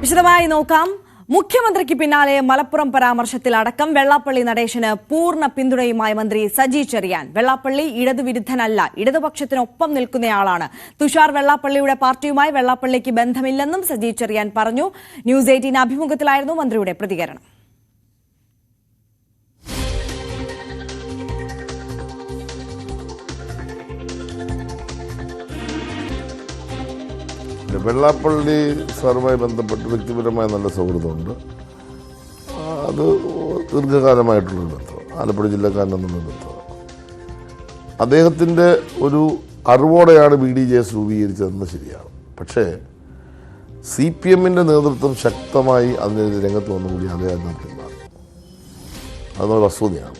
വിശദമായി നോക്കാം. മുഖ്യമന്ത്രിക്ക് പിന്നാലെ മലപ്പുറം പരാമർശത്തിലടക്കം വെള്ളാപ്പള്ളി നടേശന് പൂർണ്ണ പിന്തുണയുമായി മന്ത്രി സജി ചെറിയാൻ. വെള്ളാപ്പള്ളി ഇടതുവിരുദ്ധനല്ല, ഇടതുപക്ഷത്തിനൊപ്പം നിൽക്കുന്നയാളാണ്. തുഷാർ വെള്ളാപ്പള്ളിയുടെ പാർട്ടിയുമായി വെള്ളാപ്പള്ളിക്ക് ബന്ധമില്ലെന്നും സജി ചെറിയാൻ പറഞ്ഞു. ന്യൂസ് 18 അഭിമുഖത്തിലായിരുന്നു മന്ത്രിയുടെ പ്രതികരണം. വെള്ളാപ്പള്ളി സാറുമായി ബന്ധപ്പെട്ട് വ്യക്തിപരമായ നല്ല സൗഹൃദമുണ്ട്. അത് ദീർഘകാലമായിട്ടുള്ളൊരു ബന്ധം, ആലപ്പുഴ ജില്ലക്കാരനെന്നുള്ള ബന്ധം. അദ്ദേഹത്തിൻ്റെ ഒരു അറിവോടെയാണ് BDJS രൂപീകരിച്ചതെന്ന് ശരിയാണ്. പക്ഷേ CPM-ൻ്റെ നേതൃത്വം ശക്തമായി അതിനെതിരെ രംഗത്ത് വന്നുകൂടി അദ്ദേഹം പിന്മാറി. അതൊരു വസ്തുതയാണ്.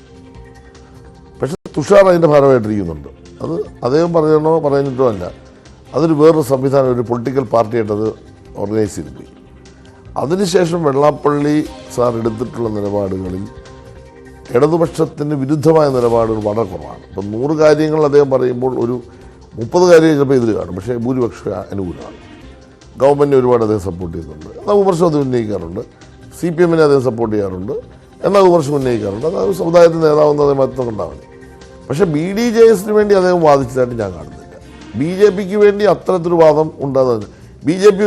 പക്ഷേ തുഷാർ അതിൻ്റെ ഭാരമായിട്ടിരിക്കുന്നുണ്ട്. അത് അദ്ദേഹം പറയണോ പറഞ്ഞിട്ടോ അല്ല, അതൊരു വേറൊരു സംവിധാനം, ഒരു പൊളിറ്റിക്കൽ പാർട്ടിയായിട്ടത് ഓർഗനൈസ് ചെയ്ത് പോയി. അതിനുശേഷം വെള്ളാപ്പള്ളി സാർ എടുത്തിട്ടുള്ള നിലപാടുകളിൽ ഇടതുപക്ഷത്തിന് വിരുദ്ധമായ നിലപാടുകൾ വളരെ കുറവാണ്. ഇപ്പം 100 കാര്യങ്ങൾ അദ്ദേഹം പറയുമ്പോൾ ഒരു 30 കാര്യങ്ങൾ ചിലപ്പോൾ എതിര് കാണും, പക്ഷേ ഭൂരിപക്ഷം അനുകൂലമാണ്. ഗവൺമെൻറ്റിനെ ഒരുപാട് അദ്ദേഹം സപ്പോർട്ട് ചെയ്യുന്നുണ്ട്, എന്നാൽ വിമർശനം അത് ഉന്നയിക്കാറുണ്ട്. CPM-നെ അദ്ദേഹം സപ്പോർട്ട് ചെയ്യാറുണ്ട്, എന്നാൽ വിമർശനം ഉന്നയിക്കാറുണ്ട്. അത് സമുദായത്തിൻ്റെ നേതാവെന്നത് മാത്രം ഉണ്ടാവും. പക്ഷേ BDJS-ന് വേണ്ടി അദ്ദേഹം വാദിച്ചതായിട്ട് ഞാൻ കാണുന്നില്ല. BJP-ക്ക് വേണ്ടി അത്തരത്തിലൊരു വാദം ഉണ്ടാകുന്നത്. BJP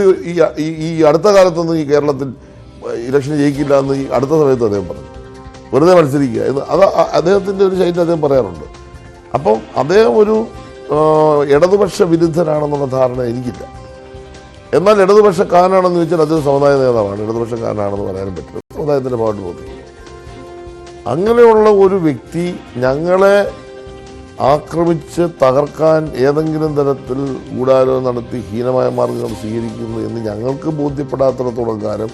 ഈ അടുത്ത കാലത്തൊന്നും ഈ കേരളത്തിൽ ഇലക്ഷൻ ജയിക്കില്ല എന്ന് ഈ അടുത്ത സമയത്ത് അദ്ദേഹം പറഞ്ഞു, വെറുതെ മത്സരിക്കുക എന്ന്. അത് അദ്ദേഹത്തിൻ്റെ ഒരു ശൈലി അദ്ദേഹം പറയാറുണ്ട്. അപ്പം അദ്ദേഹം ഒരു ഇടതുപക്ഷ വിരുദ്ധനാണെന്നുള്ള ധാരണ എനിക്കില്ല. എന്നാൽ ഇടതുപക്ഷക്കാരനാണെന്ന് ചോദിച്ചാൽ അദ്ദേഹം സമുദായ നേതാവാണ്. ഇടതുപക്ഷക്കാരനാണെന്ന് പറയാനും പറ്റില്ല, സമുദായത്തിൻ്റെ ഭാഗത്ത് പോകുന്നു. അങ്ങനെയുള്ള ഒരു വ്യക്തി ഞങ്ങളെ ആക്രമിച്ച് തകർക്കാൻ ഏതെങ്കിലും തരത്തിൽ ഗൂഢാലോചന നടത്തി ഹീനമായ മാർഗങ്ങൾ സ്വീകരിക്കുന്നു എന്ന് ഞങ്ങൾക്ക് ബോധ്യപ്പെടാത്തിടത്തോളം കാലം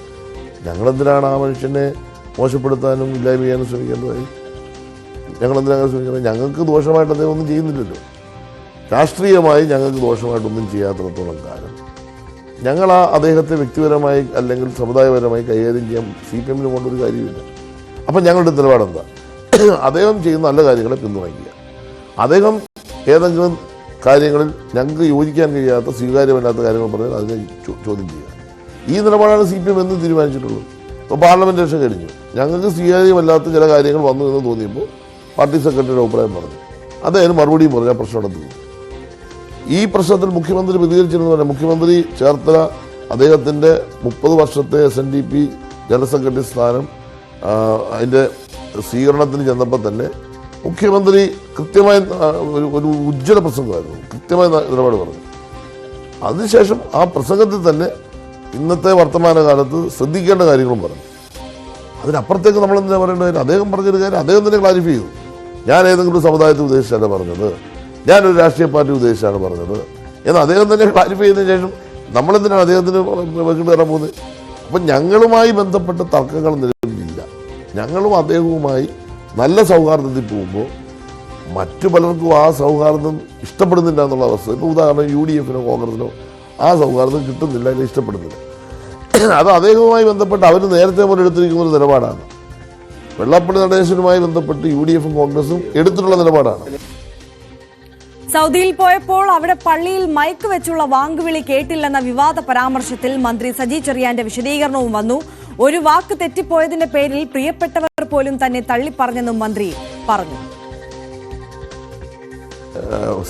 ഞങ്ങളെന്തിനാണ് ആ മനുഷ്യനെ മോശപ്പെടുത്താനും ഇല്ലായ്മ ചെയ്യാനും ശ്രമിക്കേണ്ടതായി? ഞങ്ങളെന്തിനാണ് ശ്രമിക്കുന്നത്? ഞങ്ങൾക്ക് ദോഷമായിട്ട് അദ്ദേഹം ഒന്നും ചെയ്യുന്നില്ലല്ലോ. രാഷ്ട്രീയമായി ഞങ്ങൾക്ക് ദോഷമായിട്ടൊന്നും ചെയ്യാത്തിടത്തോളം കാലം ഞങ്ങൾ അദ്ദേഹത്തെ വ്യക്തിപരമായി അല്ലെങ്കിൽ സമുദായപരമായി കൈകാര്യം ചെയ്യാൻ CPM-ന് കൊണ്ടൊരു കാര്യമില്ല. അപ്പം ഞങ്ങളുടെ നിലപാടെന്താ? അദ്ദേഹം ചെയ്യുന്ന നല്ല കാര്യങ്ങളെ പിന്തുണയ്ക്കുക. അദ്ദേഹം ഏതെങ്കിലും കാര്യങ്ങളിൽ ഞങ്ങൾക്ക് യോജിക്കാൻ കഴിയാത്ത സ്വീകാര്യമല്ലാത്ത കാര്യങ്ങൾ പറഞ്ഞാൽ അതിനെ ചോദ്യം ചെയ്യുക. ഈ നിലപാടാണ് CPM എന്ന് തീരുമാനിച്ചിട്ടുള്ളത്. ഇപ്പോൾ പാർലമെൻറ്റ് ഇലക്ഷൻ കഴിഞ്ഞു, ഞങ്ങൾക്ക് സ്വീകാര്യമല്ലാത്ത ചില കാര്യങ്ങൾ വന്നു എന്ന് തോന്നിയപ്പോൾ പാർട്ടി സെക്രട്ടറിയുടെ അഭിപ്രായം പറഞ്ഞു, അദ്ദേഹം മറുപടിയും പറഞ്ഞു. ആ പ്രശ്നം നടന്നു. ഈ പ്രശ്നത്തിൽ മുഖ്യമന്ത്രി പ്രതികരിച്ചിരുന്നു പറഞ്ഞാൽ മുഖ്യമന്ത്രി ചേർത്തല അദ്ദേഹത്തിൻ്റെ 30 വർഷത്തെ SNDP ജനറൽ സെക്രട്ടറി സ്ഥാനം അതിൻ്റെ സ്വീകരണത്തിന് ചെന്നപ്പോൾ തന്നെ മുഖ്യമന്ത്രി കൃത്യമായ ഒരു ഉജ്ജ്വല പ്രസംഗമായിരുന്നു, കൃത്യമായ നിലപാട് പറഞ്ഞു. അതിനുശേഷം ആ പ്രസംഗത്തിൽ തന്നെ ഇന്നത്തെ വർത്തമാനകാലത്ത് ശ്രദ്ധിക്കേണ്ട കാര്യങ്ങളും പറഞ്ഞു. അതിനപ്പുറത്തേക്ക് നമ്മളെന്താ പറയേണ്ടത്? അദ്ദേഹം പറഞ്ഞൊരു കാര്യം അദ്ദേഹം തന്നെ ക്ലാരിഫൈ ചെയ്തു. ഞാൻ ഏതെങ്കിലും ഒരു സമുദായത്തെ ഉദ്ദേശിച്ചാണ് പറഞ്ഞത്, ഞാനൊരു രാഷ്ട്രീയ പാർട്ടി ഉദ്ദേശിച്ചാണ് പറഞ്ഞത് എന്ന് അദ്ദേഹം തന്നെ ക്ലാരിഫൈ ചെയ്തതിനു ശേഷം നമ്മളെന്തിനാണ് അദ്ദേഹത്തിന് വെക്കിട്ട് കയറാൻ പോകുന്നത്? അപ്പം ഞങ്ങളുമായി ബന്ധപ്പെട്ട തർക്കങ്ങൾ നിലവിലില്ല. ഞങ്ങളും അദ്ദേഹവുമായി നല്ല സൗഹാർദ്ദത്തിൽ പോകുമ്പോൾ മറ്റു പലർക്കും ആ സൗഹാർദ്ദം ഇഷ്ടപ്പെടുന്നില്ല എന്നുള്ള അവസ്ഥ. ഇപ്പോൾ ഉദാഹരണം UDF-നോ കോൺഗ്രസിനോ ആ സൗഹാർദ്ദം കിട്ടുന്നില്ല, അല്ലെങ്കിൽ ഇഷ്ടപ്പെടുന്നില്ല. അത് അദ്ദേഹവുമായി ബന്ധപ്പെട്ട് അവർ നേരത്തെ പോലെ എടുത്തിരിക്കുന്ന ഒരു നിലപാടാണ്. വെള്ളാപ്പള്ളി നടേശനുമായി ബന്ധപ്പെട്ട് UDF-ഉം കോൺഗ്രസും എടുത്തിട്ടുള്ള നിലപാടാണ്. സൗദിയിൽ പോയപ്പോൾ അവിടെ പള്ളിയിൽ മൈക്ക് വെച്ചുള്ള വാങ്കുവിളി കേട്ടില്ലെന്ന വിവാദ പരാമർശത്തിൽ മന്ത്രി സജി ചെറിയാന്റെ വിശദീകരണവും വന്നു. ഒരു വാക്ക് തെറ്റിപ്പോയതിന്റെ പേരിൽ പ്രിയപ്പെട്ടവർ പോലും തന്നെ തള്ളിപ്പറഞ്ഞെന്നും മന്ത്രി പറഞ്ഞു.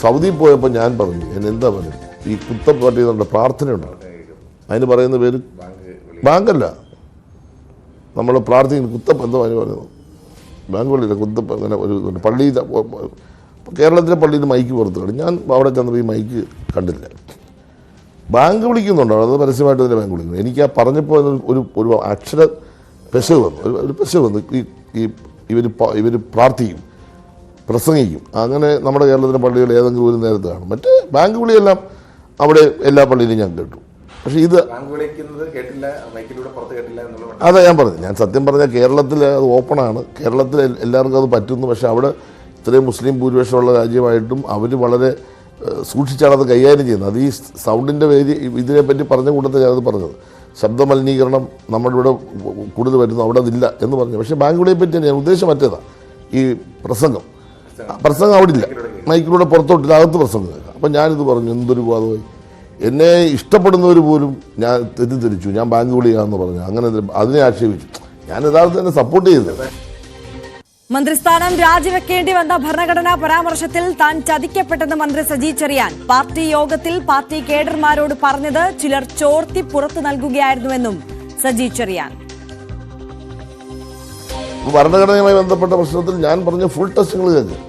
സൗദിയിൽ പോയപ്പോൾ ഞാൻ പറഞ്ഞു, എന്താ പറയുക, ഈ കുത്തപ്പാട്ടി നമ്മുടെ പ്രാർത്ഥനയുണ്ടാണ്, അതിന് പറയുന്ന പേര് ബാങ്കല്ല. നമ്മൾ പ്രാർത്ഥിക്കുന്ന കുത്തപ്പ എന്തോ അതിന് പറയുന്നത്, ബാങ്ക് പള്ളിയില്ല, കുത്തപ്പ. അങ്ങനെ ഒരു പള്ളി കേരളത്തിലെ പള്ളിയിൽ മൈക്ക് പുറത്ത് കളി. ഞാൻ അവിടെ ചെന്നപ്പോൾ ഈ മൈക്ക് കണ്ടില്ല. ബാങ്ക് വിളിക്കുന്നുണ്ടോ? അത് പരസ്യമായിട്ട് തന്നെ ബാങ്ക് വിളിക്കുന്നു. എനിക്ക് ആ പറഞ്ഞപ്പോൾ ഒരു അക്ഷര പെശവ് വന്നു, ഒരു പെശവ് വന്നു. ഇവർ പ്രാർത്ഥിക്കും, പ്രസംഗിക്കും. അങ്ങനെ നമ്മുടെ കേരളത്തിലെ പള്ളികൾ ഏതെങ്കിലും ഒരു നേരത്തെ കാണും. മറ്റേ ബാങ്ക് വിളിയെല്ലാം അവിടെ എല്ലാ പള്ളിയിലും ഞാൻ കേട്ടു. പക്ഷേ ഇത് അതാ ഞാൻ പറഞ്ഞു. ഞാൻ സത്യം പറഞ്ഞാൽ കേരളത്തിൽ അത് ഓപ്പണാണ്, കേരളത്തിൽ എല്ലാവർക്കും അത് പറ്റുന്നു. പക്ഷേ അവിടെ ഇത്രയും മുസ്ലിം ഭൂരിപക്ഷമുള്ള രാജ്യമായിട്ടും അവർ വളരെ സൂക്ഷിച്ചാണ് അത് കൈകാര്യം ചെയ്യുന്നത്. അത് ഈ സൗണ്ടിൻ്റെ ഇതിനെപ്പറ്റി പറഞ്ഞ കൂട്ടത്തിൽ ഞാനത് പറഞ്ഞത്. ശബ്ദമലിനീകരണം നമ്മുടെ ഇവിടെ കൂടുതൽ വരുന്നു, അവിടെ അതില്ല എന്ന് പറഞ്ഞു. പക്ഷേ ബാങ്കുകളെ പറ്റി ഞാൻ ഉദ്ദേശം മറ്റേതാണ്. ഈ പ്രസംഗം അവിടെ ഇല്ല, മൈക്കിലൂടെ പുറത്തോട്ടില്ല, അകത്ത് പ്രസംഗം കേൾക്കാം. അപ്പം ഞാനിത് പറഞ്ഞു, എന്തൊരു വിവാദമായി. എന്നെ ഇഷ്ടപ്പെടുന്നവർ പോലും ഞാൻ തെറ്റിദ്ധരിച്ചു, ഞാൻ ബാങ്ക് വിളിയാന്ന് പറഞ്ഞു, അങ്ങനെ അതിനെ ആക്ഷേപിച്ചു. ഞാൻ യഥാർത്ഥത്തിൽ തന്നെ സപ്പോർട്ട് ചെയ്തത്. മന്ത്രിസ്ഥാനം രാജിവെക്കേണ്ടി വന്ന ഭരണഘടനാ പരാമർശത്തിൽ താൻ ചതിക്കപ്പെട്ടെന്ന് മന്ത്രി സജി ചെറിയാൻ. പാർട്ടി യോഗത്തിൽ പാർട്ടി കേഡർമാരോട് പറഞ്ഞത് ചിലർ ചോർത്തി പുറത്തു നൽകുകയായിരുന്നുവെന്നും സജി ചെറിയാൻ. ഭരണഘടനയുമായി ബന്ധപ്പെട്ട പ്രശ്നത്തിൽ ഞാൻ പറഞ്ഞ ഫുൾ ടെസ്റ്റുകൾ കേൾക്കുക.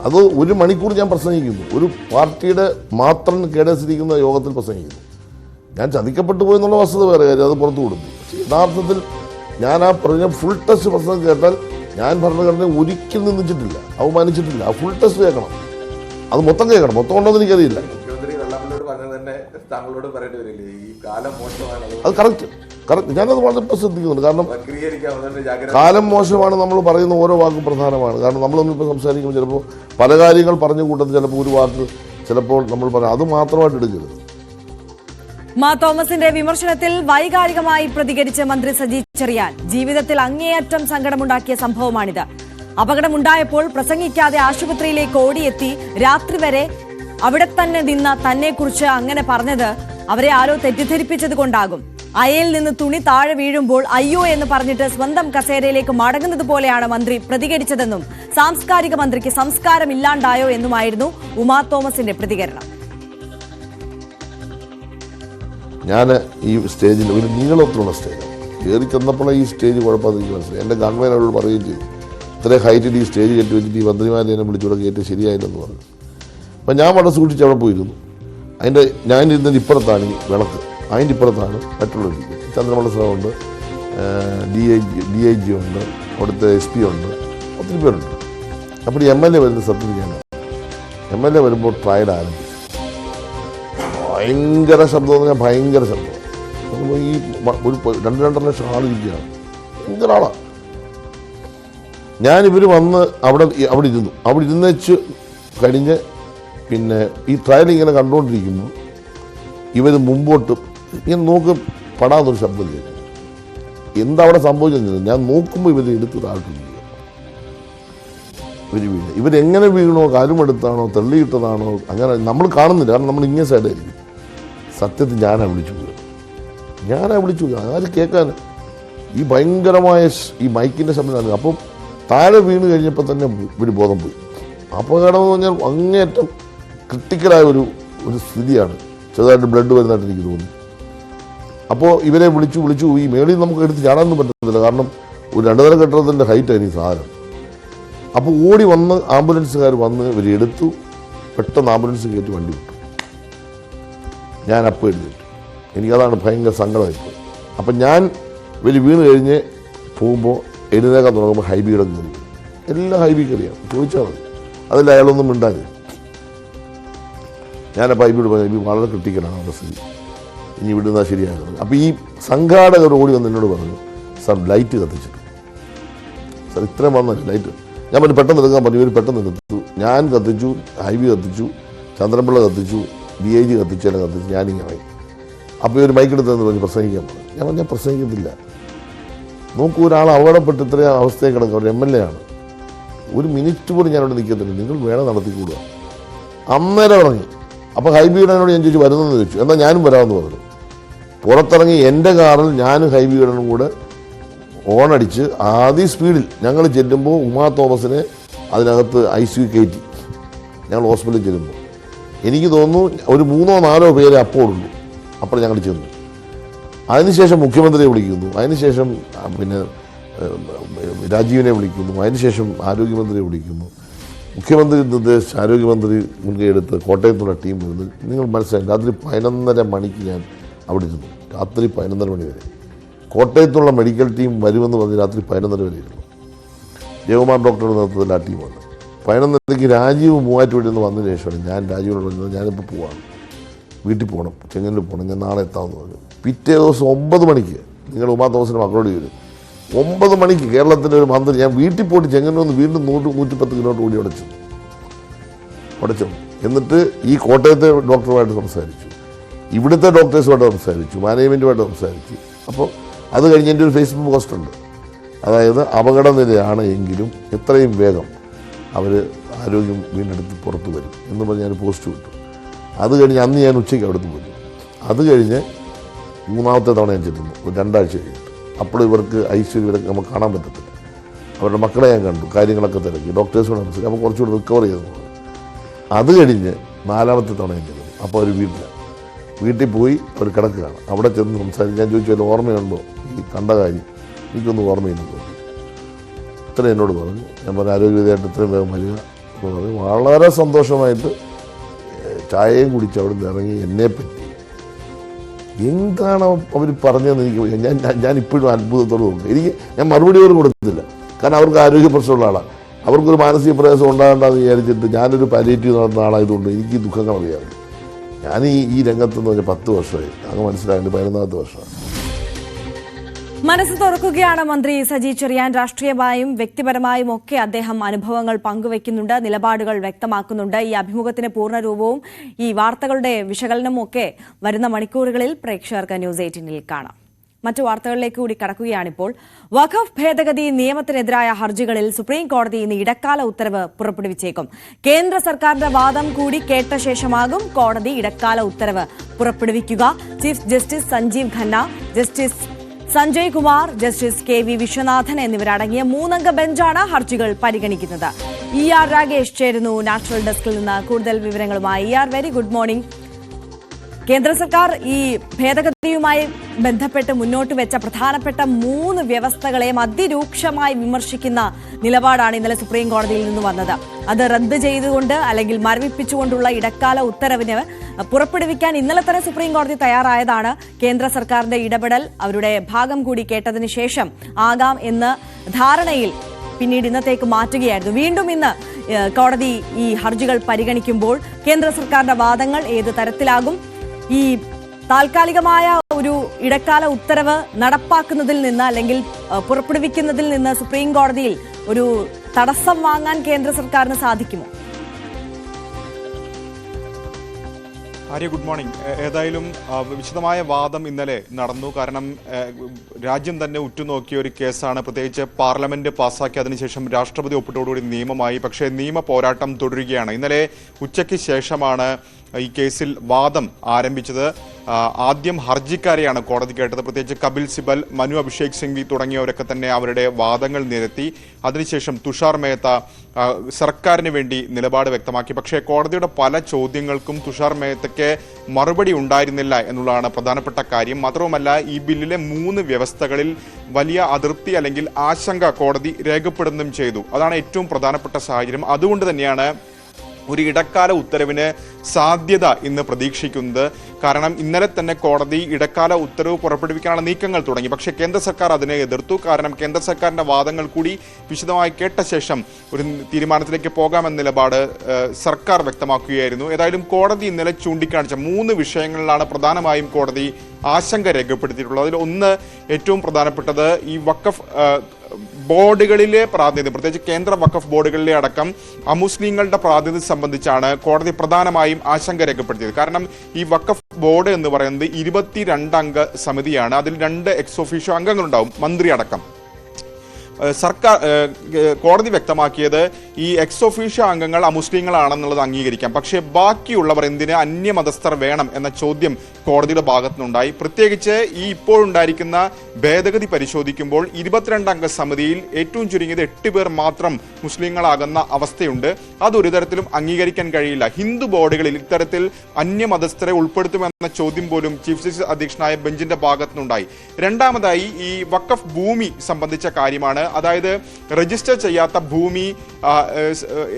അത് 1 മണിക്കൂർ ഞാൻ പ്രസംഗിക്കുന്നു, ഒരു പാർട്ടിയുടെ മാത്രം കേഡേഴ്സിരിക്കുന്ന യോഗത്തിൽ പ്രസംഗിക്കുന്നു. ഞാൻ ചതിക്കപ്പെട്ടു പോയെന്നുള്ള വസ്തുത വേറെ കാര്യം, അത് പുറത്തു കൊടുത്തു. പക്ഷേ യഥാർത്ഥത്തിൽ ഞാൻ ആ പറഞ്ഞ ഫുൾ ടെസ്റ്റ് പ്രസംഗം കേട്ടാൽ ഞാൻ ഭരണഘടനയെ ഒരിക്കലും നിന്ദിച്ചിട്ടില്ല, അവമാനിച്ചിട്ടില്ല. ആ ഫുൾ ടെസ്റ്റ് കേൾക്കണം, അത് മൊത്തം കേൾക്കണം. മൊത്തം ഉണ്ടോ എന്ന് എനിക്കറിയില്ല. അത് കറക്റ്റ് ഞാനത് വളരെ ശ്രദ്ധിക്കുന്നുണ്ട്. കാരണം കാലം മോശമാണ്, നമ്മൾ പറയുന്ന ഓരോ വാക്കും പ്രധാനമാണ്. കാരണം നമ്മളൊന്നിപ്പോൾ സംസാരിക്കുമ്പോൾ ചിലപ്പോൾ പല കാര്യങ്ങൾ പറഞ്ഞ കൂട്ടത്തിൽ ചിലപ്പോൾ ഒരു വാക്ക് ചിലപ്പോൾ നമ്മൾ പറയാം, അത് മാത്രമായിട്ട് എടുക്കരുത്. മാ തോമസിന്റെ വിമർശനത്തിൽ വൈകാരികമായി പ്രതികരിച്ച മന്ത്രി സജി ചെറിയാൻ. ജീവിതത്തിൽ അങ്ങേയറ്റം സങ്കടമുണ്ടാക്കിയ സംഭവമാണിത്. അപകടമുണ്ടായപ്പോൾ പ്രസംഗിക്കാതെ ആശുപത്രിയിലേക്ക് ഓടിയെത്തി രാത്രി വരെ അവിടെ തന്നെ നിന്ന തന്നെക്കുറിച്ച് അങ്ങനെ പറഞ്ഞത് അവരെ ആരോ തെറ്റിദ്ധരിപ്പിച്ചത് കൊണ്ടാകും. അയയിൽ നിന്ന് തുണി താഴെ വീഴുമ്പോൾ അയ്യോ എന്ന് പറഞ്ഞിട്ട് സ്വന്തം കസേരയിലേക്ക് മടങ്ങുന്നത് പോലെയാണ് മന്ത്രി പ്രതികരിച്ചതെന്നും സാംസ്കാരിക മന്ത്രിക്ക് സംസ്കാരമില്ലാണ്ടായോ എന്നുമായിരുന്നു ഉമാ തോമസിന്റെ പ്രതികരണം. ഞാൻ ഈ സ്റ്റേജിൽ ഒരു നീളത്തിലുള്ള സ്റ്റേജാണ് കയറി ചെന്നപ്പോൾ ഈ സ്റ്റേജ് കുഴപ്പമെന്ന് എനിക്ക് മനസ്സിലായി. എൻ്റെ കൺവീനറോട് പറയുകയും ചെയ്തു, ഇത്രയും ഹൈറ്റിൽ ഈ സ്റ്റേജ് കയറ്റി വെച്ചിട്ട് ഈ മന്ത്രിമാരെ എന്നെ വിളിച്ചുകൂടെ കയറ്റി ശരിയായില്ലെന്ന് പറഞ്ഞു. അപ്പം ഞാൻ വളരെ സൂക്ഷിച്ച് അവിടെ പോയിരുന്നു. ഞാൻ ഇരുന്നതിൻ്റെ ഇപ്പുറത്താണ് ഈ വിളക്ക്, അതിൻ്റെ ഇപ്പുറത്താണ് മറ്റുള്ളവർ. ചന്ദ്രമല സാറുണ്ട്, DIG ഉണ്ട്, അവിടുത്തെ SP ഉണ്ട്, ഒത്തിരി പേരുണ്ട്. അപ്പോൾ MLA വരുന്ന സർട്ടിഫിക്കറ്റാണ്. MLA വരുമ്പോൾ ട്രയൽ ആരംഭിച്ചു. ഭയങ്കര ശബ്ദം എന്ന് പറഞ്ഞാൽ ഭയങ്കര ശബ്ദം. ഈ ഒരു 2-2.5 ലക്ഷം ആളിരിക്കുകയാണ്, ഭയങ്കര ആളാണ്. ഞാനിവർ വന്ന് അവിടെ ഇരുന്നു. അവിടെ ഇരുന്നേച്ച് കഴിഞ്ഞ് പിന്നെ ഈ ട്രയൽ ഇങ്ങനെ കണ്ടുകൊണ്ടിരിക്കുന്നു. ഇവർ മുമ്പോട്ട് ഇങ്ങനെ നോക്ക് പടാന്നൊരു ശബ്ദം കേൾക്കും. എന്താ അവിടെ സംഭവിച്ചത്? ഞാൻ നോക്കുമ്പോൾ ഇവർ എടുത്ത് താഴ്ത്തിരിക്കുക. ഇവർ വീണ്, ഇവരെങ്ങനെ വീണോ, കാലുമെടുത്താണോ, തള്ളിയിട്ടതാണോ, അങ്ങനെ നമ്മൾ കാണുന്നില്ല. കാരണം നമ്മൾ ഇങ്ങനെ സൈഡായിരിക്കും. സത്യത്തിൽ ഞാനാ വിളിച്ചു പോയി. ആര് കേൾക്കാൻ? ഈ ഭയങ്കരമായ ഈ മൈക്കിൻ്റെ ശബ്ദമാണ്. അപ്പം താഴെ വീണ് കഴിഞ്ഞപ്പോൾ തന്നെ ഇവർ ബോധം പോയി. അപകടം എന്ന് പറഞ്ഞാൽ അങ്ങേയറ്റം ക്രിട്ടിക്കലായ ഒരു സ്ഥിതിയാണ്. ചെറുതായിട്ട് ബ്ലഡ് വരുന്നതായിട്ട് എനിക്ക് തോന്നി. അപ്പോൾ ഇവരെ വിളിച്ചു ഈ മേളിൽ നമുക്ക് എടുത്ത് ചാടാനൊന്നും പറ്റത്തില്ല. കാരണം ഒരു 2 നില കെട്ടിടത്തിൻ്റെ ഹൈറ്റാണ് ഈ സാധനം. അപ്പോൾ ഓടി വന്ന് ആംബുലൻസുകാർ വന്ന് ഇവരെ എടുത്തു. പെട്ടെന്ന് ആംബുലൻസ് കയറ്റി വണ്ടി വിട്ടു. ഞാൻ അപ്പം എഴുതിയിട്ടു. എനിക്കതാണ് ഭയങ്കര സങ്കടമായിപ്പോയി. അപ്പം ഞാൻ ഇവർ വീണ് കഴിഞ്ഞ് പോകുമ്പോൾ എഴുന്നേക്കാൻ തുടങ്ങുമ്പോൾ ഹൈബിയുടെ കയറി. എല്ലാം ഹൈബി കയറിയാണ്, ചോദിച്ചാൽ മതി. അതിൽ അയാളൊന്നും മിണ്ടാതെ. ഞാനപ്പോൾ ഹൈബിയോട് പറഞ്ഞു, ഹൈബി വളരെ ക്രിട്ടിക്കലാണ് അവരുടെ സ്ഥിതി, ഇനി വിടുന്നത് ശരിയാകുന്നത്. അപ്പോൾ ഈ സംഘാടകർ ഓടി വന്ന് എന്നോട് പറഞ്ഞു, സാർ ലൈറ്റ് കത്തിച്ചിട്ടു. സാർ ഇത്രയും വന്നാൽ ലൈറ്റ്. ഞാൻ പറഞ്ഞു പെട്ടെന്ന് എടുക്കാൻ പറഞ്ഞു. ഇവർ പെട്ടെന്ന് എടുത്തു. ഞാൻ കത്തിച്ചു, ഹൈബി കത്തിച്ചു, ചന്ദ്രൻപിള്ള കത്തിച്ചു, DIG കത്തിച്ചു, എല്ലാം കത്തിച്ചു. ഞാനിങ്ങനെ ആയി. അപ്പോൾ ഇവർ മൈക്കെടുത്തെന്ന് പറഞ്ഞ് പ്രസംഗിക്കാൻ പറഞ്ഞു. ഞാൻ പ്രസംഗിക്കത്തില്ല. നോക്കൂ, ഒരാൾ അപകടപ്പെട്ട് ഇത്രയും അവസ്ഥയെ കിടക്കുക, ഒരു MLA ആണ്. 1 മിനിറ്റ് പോലും ഞാനവിടെ നിൽക്കത്തില്ല, നിങ്ങൾ വേണം നടത്തിക്കൂടുക. അന്നേരം ഇറങ്ങി. അപ്പോൾ ഹൈബിയുടനോട് ഞാൻ ചോദിച്ചു വരുന്നതെന്ന് ചോദിച്ചു. എന്നാൽ ഞാനും വരാമെന്ന് പറഞ്ഞു. പുറത്തിറങ്ങി എൻ്റെ കാറിൽ ഞാനും ഹൈബിയുടനും കൂടെ ഓണടിച്ച് ആദ്യ സ്പീഡിൽ ഞങ്ങൾ ചെല്ലുമ്പോൾ ഉമാ തോമസിനെ അതിനകത്ത് ICU കയറ്റി. ഞങ്ങൾ ഹോസ്പിറ്റലിൽ ചെല്ലുമ്പോൾ എനിക്ക് തോന്നുന്നു ഒരു 3-4 പേരെ അപ്പോൾ ഉള്ളൂ. അപ്പോൾ ഞങ്ങൾ ചെന്നു. അതിനുശേഷം മുഖ്യമന്ത്രിയെ വിളിക്കുന്നു, അതിനുശേഷം പിന്നെ രാജീവിനെ വിളിക്കുന്നു, അതിനുശേഷം ആരോഗ്യമന്ത്രിയെ വിളിക്കുന്നു. മുഖ്യമന്ത്രി നിർദ്ദേശിച്ച് ആരോഗ്യമന്ത്രി മുൻകൈ എടുത്ത് കോട്ടയത്തുള്ള ടീം വരുന്നു. നിങ്ങൾ മനസ്സിലായി, രാത്രി 11:30 മണിക്ക് ഞാൻ അവിടെ ഇരുന്നു. രാത്രി 11:30 മണി വരെ കോട്ടയത്തുള്ള മെഡിക്കൽ ടീം വരുമെന്ന് പറഞ്ഞ് രാത്രി 11:30 വരെ ഇരുന്നു. ജയകുമാർ ഡോക്ടറുടെ നേതൃത്വത്തിൽ ആ ടീം വന്നു. 11:30 രാജീവ് മൂവാറ്റുപുഴയിൽ നിന്ന് വന്നതിന് ശേഷമാണ് ഞാൻ രാജീവിനോട് പറഞ്ഞത്, ഞാനിപ്പോൾ പോവാണ്, വീട്ടിൽ പോകണം, ചെങ്ങന്നൂർ പോകണം, ഞാൻ നാളെ എത്താമെന്ന് പറഞ്ഞു. പിറ്റേ ദിവസം 9 മണിക്ക് നിങ്ങൾ ഉമാ തോമസിൻ്റെ മക്കളോട് വരും. 9 മണിക്ക് കേരളത്തിൻ്റെ ഒരു മന്ത്രി, ഞാൻ വീട്ടിൽ പോയിട്ട് ചെങ്ങന്നൂർ വീണ്ടും 100-110 കിലോമീറ്റർ ഓടി അടച്ചു. എന്നിട്ട് ഈ കോട്ടയത്തെ ഡോക്ടറുമായിട്ട് സംസാരിച്ചു, ഇവിടുത്തെ ഡോക്ടേഴ്സുമായിട്ട് സംസാരിച്ചു, മാനേജ്മെൻറ്റുമായിട്ട് സംസാരിച്ചു. അപ്പോൾ അത് കഴിഞ്ഞ് എൻ്റെ ഒരു ഫേസ്ബുക്ക് പോസ്റ്റ് ഉണ്ട്. അതായത് അപകടനിലയാണ് എങ്കിലും എത്രയും വേഗം അവർ ആരോഗ്യം വീണ്ടെടുത്ത് പുറത്തു വരും എന്ന് പറഞ്ഞ് ഞാൻ പോസ്റ്റ് വിട്ടു. അത് കഴിഞ്ഞ് അന്ന് ഞാൻ ഉച്ചയ്ക്ക് അവിടുന്ന് പോയി. അത് കഴിഞ്ഞ് മൂന്നാമത്തെ തവണ ഞാൻ ചെല്ലുന്നു, ഒരു 2 ആഴ്ച കഴിഞ്ഞിട്ട്. അപ്പോൾ ഇവർക്ക് ICU ഇവരൊക്കെ നമുക്ക് കാണാൻ പറ്റത്തില്ല. അവരുടെ മക്കളെ ഞാൻ കണ്ടു, കാര്യങ്ങളൊക്കെ തിരക്കി, ഡോക്ടേഴ്സിനോട് മനസ്സിലാക്കി അപ്പോൾ കുറച്ചുകൂടി റിക്കവർ ചെയ്തെന്ന് പറഞ്ഞു. അത് കഴിഞ്ഞ് 4ാമത്തെ തവണ ഞാൻ ചെല്ലുന്നു. അപ്പോൾ അവർ വീട്ടിൽ പോയി അവർ കിടക്കുകയാണ്. അവിടെ ചെന്ന് സംസാരിച്ച് ഞാൻ ചോദിച്ചു, വല്ല ഓർമ്മയുണ്ടോ ഈ കണ്ട കാര്യം? എനിക്കൊന്നും ഓർമ്മയില്ലെന്ന് തോന്നി. ഇത്ര എന്നോട് പറഞ്ഞു. ഞാൻ പറഞ്ഞു ആരോഗ്യവതിയായിട്ട് ഇത്രയും വേഗം വരിക എന്ന് പറഞ്ഞു. വളരെ സന്തോഷമായിട്ട് ചായയും കുടിച്ച് അവിടെ നിന്ന് ഇറങ്ങി. എന്നെപ്പറ്റി എന്താണ് അവർ പറഞ്ഞതെന്ന് എനിക്ക് ഞാൻ ഇപ്പോഴും അത്ഭുതത്തോട് നോക്കും. ഞാൻ മറുപടി പോലും കൊടുത്തില്ല. കാരണം അവർക്ക് ആരോഗ്യ പ്രശ്നമുള്ള ആളാണ്. അവർക്കൊരു മാനസിക പ്രയാസം ഉണ്ടാകണ്ടെന്ന് വിചാരിച്ചിട്ട് ഞാനൊരു പാലിയേറ്റീവ് നടന്ന ആളായതുകൊണ്ട് എനിക്ക് ദുഃഖങ്ങൾ അറിയാറുണ്ട്. ഞാൻ ഈ രംഗത്തെന്ന് പറഞ്ഞാൽ 10 വർഷമായി. അങ്ങ് മനസ്സിലായിട്ട് 11ാമത്തെ വർഷമാണ്. മനസ്സ് തുറക്കുകയാണ് മന്ത്രി സജി ചെറിയാൻ. രാഷ്ട്രീയമായും വ്യക്തിപരമായും ഒക്കെ അദ്ദേഹം അനുഭവങ്ങൾ പങ്കുവയ്ക്കുന്നുണ്ട്, നിലപാടുകൾ വ്യക്തമാക്കുന്നുണ്ട്. ഈ അഭിമുഖത്തിന് പൂർണ്ണരൂപവും ഈ വാർത്തകളുടെ വിശകലനവും ഒക്കെ വരുന്ന മണിക്കൂറുകളിൽ പ്രേക്ഷകർക്ക് ന്യൂസ് 18-ൽ കാണാം. മറ്റു വാർത്തകളിലേക്ക് കൂടി കടക്കുകയാണിപ്പോൾ. വഖഫ് ഭേദഗതി നിയമത്തിനെതിരായ ഹർജികളിൽ സുപ്രീം കോടതി ഇന്ന് ഇടക്കാല ഉത്തരവ് പുറപ്പെടുവിച്ചേക്കും. കേന്ദ്ര സർക്കാരിന്റെ വാദം കൂടി കേട്ട ശേഷമാകും കോടതി ഇടക്കാല ഉത്തരവ് പുറപ്പെടുവിക്കുക. Chief justice Sanjiv Khanna, justice Sanjay Kumar, justice KV Viswanathan എന്നിവരടങ്ങിയ 3-അംഗ ബെഞ്ചാണ് ഹർജികൾ പരിഗണിക്കുന്നത്. ER രാഗേഷ് ചേരുന്നു നാച്ചുറൽ ഡെസ്കിൽ നിന്ന് കൂടുതൽ വിവരങ്ങളുമായി. ER, very good morning. കേന്ദ്ര സർക്കാർ ഈ ഭേദഗതിയുമായി ബന്ധപ്പെട്ട് മുന്നോട്ട് വെച്ച പ്രധാനപ്പെട്ട 3 വ്യവസ്ഥകളെയും അതിരൂക്ഷമായി വിമർശിക്കുന്ന നിലപാടാണ് ഇന്നലെ സുപ്രീം കോടതിയിൽ നിന്ന് വന്നത്. അത് റദ്ദ് ചെയ്തുകൊണ്ട് അല്ലെങ്കിൽ മരവിപ്പിച്ചുകൊണ്ടുള്ള ഇടക്കാല ഉത്തരവിന് പുറപ്പെടുവിക്കാൻ ഇന്നലെ തന്നെ സുപ്രീം കോടതി തയ്യാറായതാണ്. കേന്ദ്ര സർക്കാരിന്റെ ഇടപെടൽ അവരുടെ ഭാഗം കൂടി കേട്ടതിന് ശേഷം ആകാം എന്ന ധാരണയിൽ പിന്നീട് ഇന്നത്തേക്ക് മാറ്റുകയായിരുന്നു. വീണ്ടും ഇന്ന് കോടതി ഈ ഹർജികൾ പരിഗണിക്കുമ്പോൾ കേന്ദ്ര സർക്കാരിന്റെ വാദങ്ങൾ ഏത് തരത്തിലാകും? ഈ താൽക്കാലികമായ ഒരു ഇടക്കാല ഉത്തരവ് നടപ്പാക്കുന്നതിൽ നിന്ന് അല്ലെങ്കിൽ പുറപ്പെടുവിക്കുന്നതിൽ നിന്ന് സുപ്രീം കോടതിയിൽ ഒരു തടസ്സം വാങ്ങാൻ കേന്ദ്ര സർക്കാരിന് സാധിക്കുമോ? Arya, good morning. ഏതായാലും വിശദമായ വാദം ഇന്നലെ നടന്നു. കാരണം രാജ്യം തന്നെ ഉറ്റുനോക്കിയ ഒരു കേസാണ്. പ്രത്യേകിച്ച് പാർലമെന്റ് പാസ്സാക്കി അതിനുശേഷം രാഷ്ട്രപതി ഒപ്പിട്ടോടുകൂടി നിയമമായി. പക്ഷേ നിയമ പോരാട്ടം തുടരുകയാണ്. ഇന്നലെ ഉച്ചയ്ക്ക് ശേഷമാണ് ഈ കേസിൽ വാദം ആരംഭിച്ചത്. ആദ്യം ഹർജിക്കാരെയാണ് കോടതി കേട്ടത്. പ്രത്യേകിച്ച് കപിൽ സിബൽ, മനു അഭിഷേക് സിംഗ്വി തുടങ്ങിയവരൊക്കെ തന്നെ അവരുടെ വാദങ്ങൾ നിരത്തി. അതിനുശേഷം തുഷാർ മേത്ത സർക്കാരിന് വേണ്ടി നിലപാട് വ്യക്തമാക്കി. പക്ഷേ കോടതിയുടെ പല ചോദ്യങ്ങൾക്കും തുഷാർ മേത്തയ്ക്ക് മറുപടി ഉണ്ടായിരുന്നില്ല എന്നുള്ളതാണ് പ്രധാനപ്പെട്ട കാര്യം. മാത്രവുമല്ല, ഈ ബില്ലിലെ 3 വ്യവസ്ഥകളിൽ വലിയ അതൃപ്തി അല്ലെങ്കിൽ ആശങ്ക കോടതി രേഖപ്പെടുത്തുകയും ചെയ്തു. അതാണ് ഏറ്റവും പ്രധാനപ്പെട്ട സാഹചര്യം. അതുകൊണ്ട് തന്നെയാണ് ഒരു ഇടക്കാല ഉത്തരവിന് സാധ്യത ഇന്ന് പ്രതീക്ഷിക്കുന്നത്. കാരണം ഇന്നലെ തന്നെ കോടതി ഇടക്കാല ഉത്തരവ് പുറപ്പെടുവിക്കാനുള്ള നീക്കങ്ങൾ തുടങ്ങി. പക്ഷേ കേന്ദ്ര സർക്കാർ അതിനെ എതിർത്തു. കാരണം കേന്ദ്ര സർക്കാരിന്റെ വാദങ്ങൾ കൂടി വിശദമായി കേട്ട ശേഷം ഒരു തീരുമാനത്തിലേക്ക് പോകാമെന്ന നിലപാട് സർക്കാർ വ്യക്തമാക്കുകയായിരുന്നു. ഏതായാലും കോടതി ഇന്നലെ ചൂണ്ടിക്കാണിച്ച 3 വിഷയങ്ങളിലാണ് പ്രധാനമായും കോടതി ആശങ്ക രേഖപ്പെടുത്തിയിട്ടുള്ളത്. അതിൽ ഒന്ന്, ഏറ്റവും പ്രധാനപ്പെട്ടത് ഈ വഖഫ് ബോർഡുകളിലെ പ്രാതിനിധ്യം, പ്രത്യേകിച്ച് കേന്ദ്ര വഖഫ് ബോർഡുകളിലെ അടക്കം അമുസ്ലിങ്ങളുടെ പ്രാതിനിധ്യം സംബന്ധിച്ചാണ് കോടതി പ്രധാനമായും ആശങ്ക രേഖപ്പെടുത്തിയത്. കാരണം ഈ വഖഫ് ബോർഡ് എന്ന് പറയുന്നത് 22 അംഗ സമിതിയാണ്. അതിൽ 2 എക്സ് ഒഫീഷ്യോ അംഗങ്ങളുണ്ടാവും, മന്ത്രി അടക്കം. സർക്കാർ കോടതി വ്യക്തമാക്കിയത് ഈ എക്സ് ഒഫീഷ്യോ അംഗങ്ങൾ അമുസ്ലിങ്ങളാണെന്നുള്ളത് അംഗീകരിക്കാം. പക്ഷേ ബാക്കിയുള്ളവർ എന്തിന് അന്യമതസ്ഥർ വേണം എന്ന ചോദ്യം കോടതിയുടെ ഭാഗത്തുനിന്നുണ്ടായി. പ്രത്യേകിച്ച് ഈ ഇപ്പോഴുണ്ടായിരിക്കുന്ന ഭേദഗതി പരിശോധിക്കുമ്പോൾ 22 അംഗ സമിതിയിൽ ഏറ്റവും ചുരുങ്ങിയത് 8 പേർ മാത്രം മുസ്ലിങ്ങളാകുന്ന അവസ്ഥയുണ്ട്. അതൊരു തരത്തിലും അംഗീകരിക്കാൻ കഴിയില്ല. ഹിന്ദു ബോർഡുകളിൽ ഇത്തരത്തിൽ അന്യമതസ്ഥരെ ഉൾപ്പെടുത്തുമെന്ന ചോദ്യം പോലും ചീഫ് ജസ്റ്റിസ് അധ്യക്ഷനായ ബെഞ്ചിന്റെ ഭാഗത്തുനിന്നുണ്ടായി. രണ്ടാമതായി ഈ വഖഫ് ഭൂമി സംബന്ധിച്ച കാര്യമാണ്. അതായത് രജിസ്റ്റർ ചെയ്യാത്ത ഭൂമി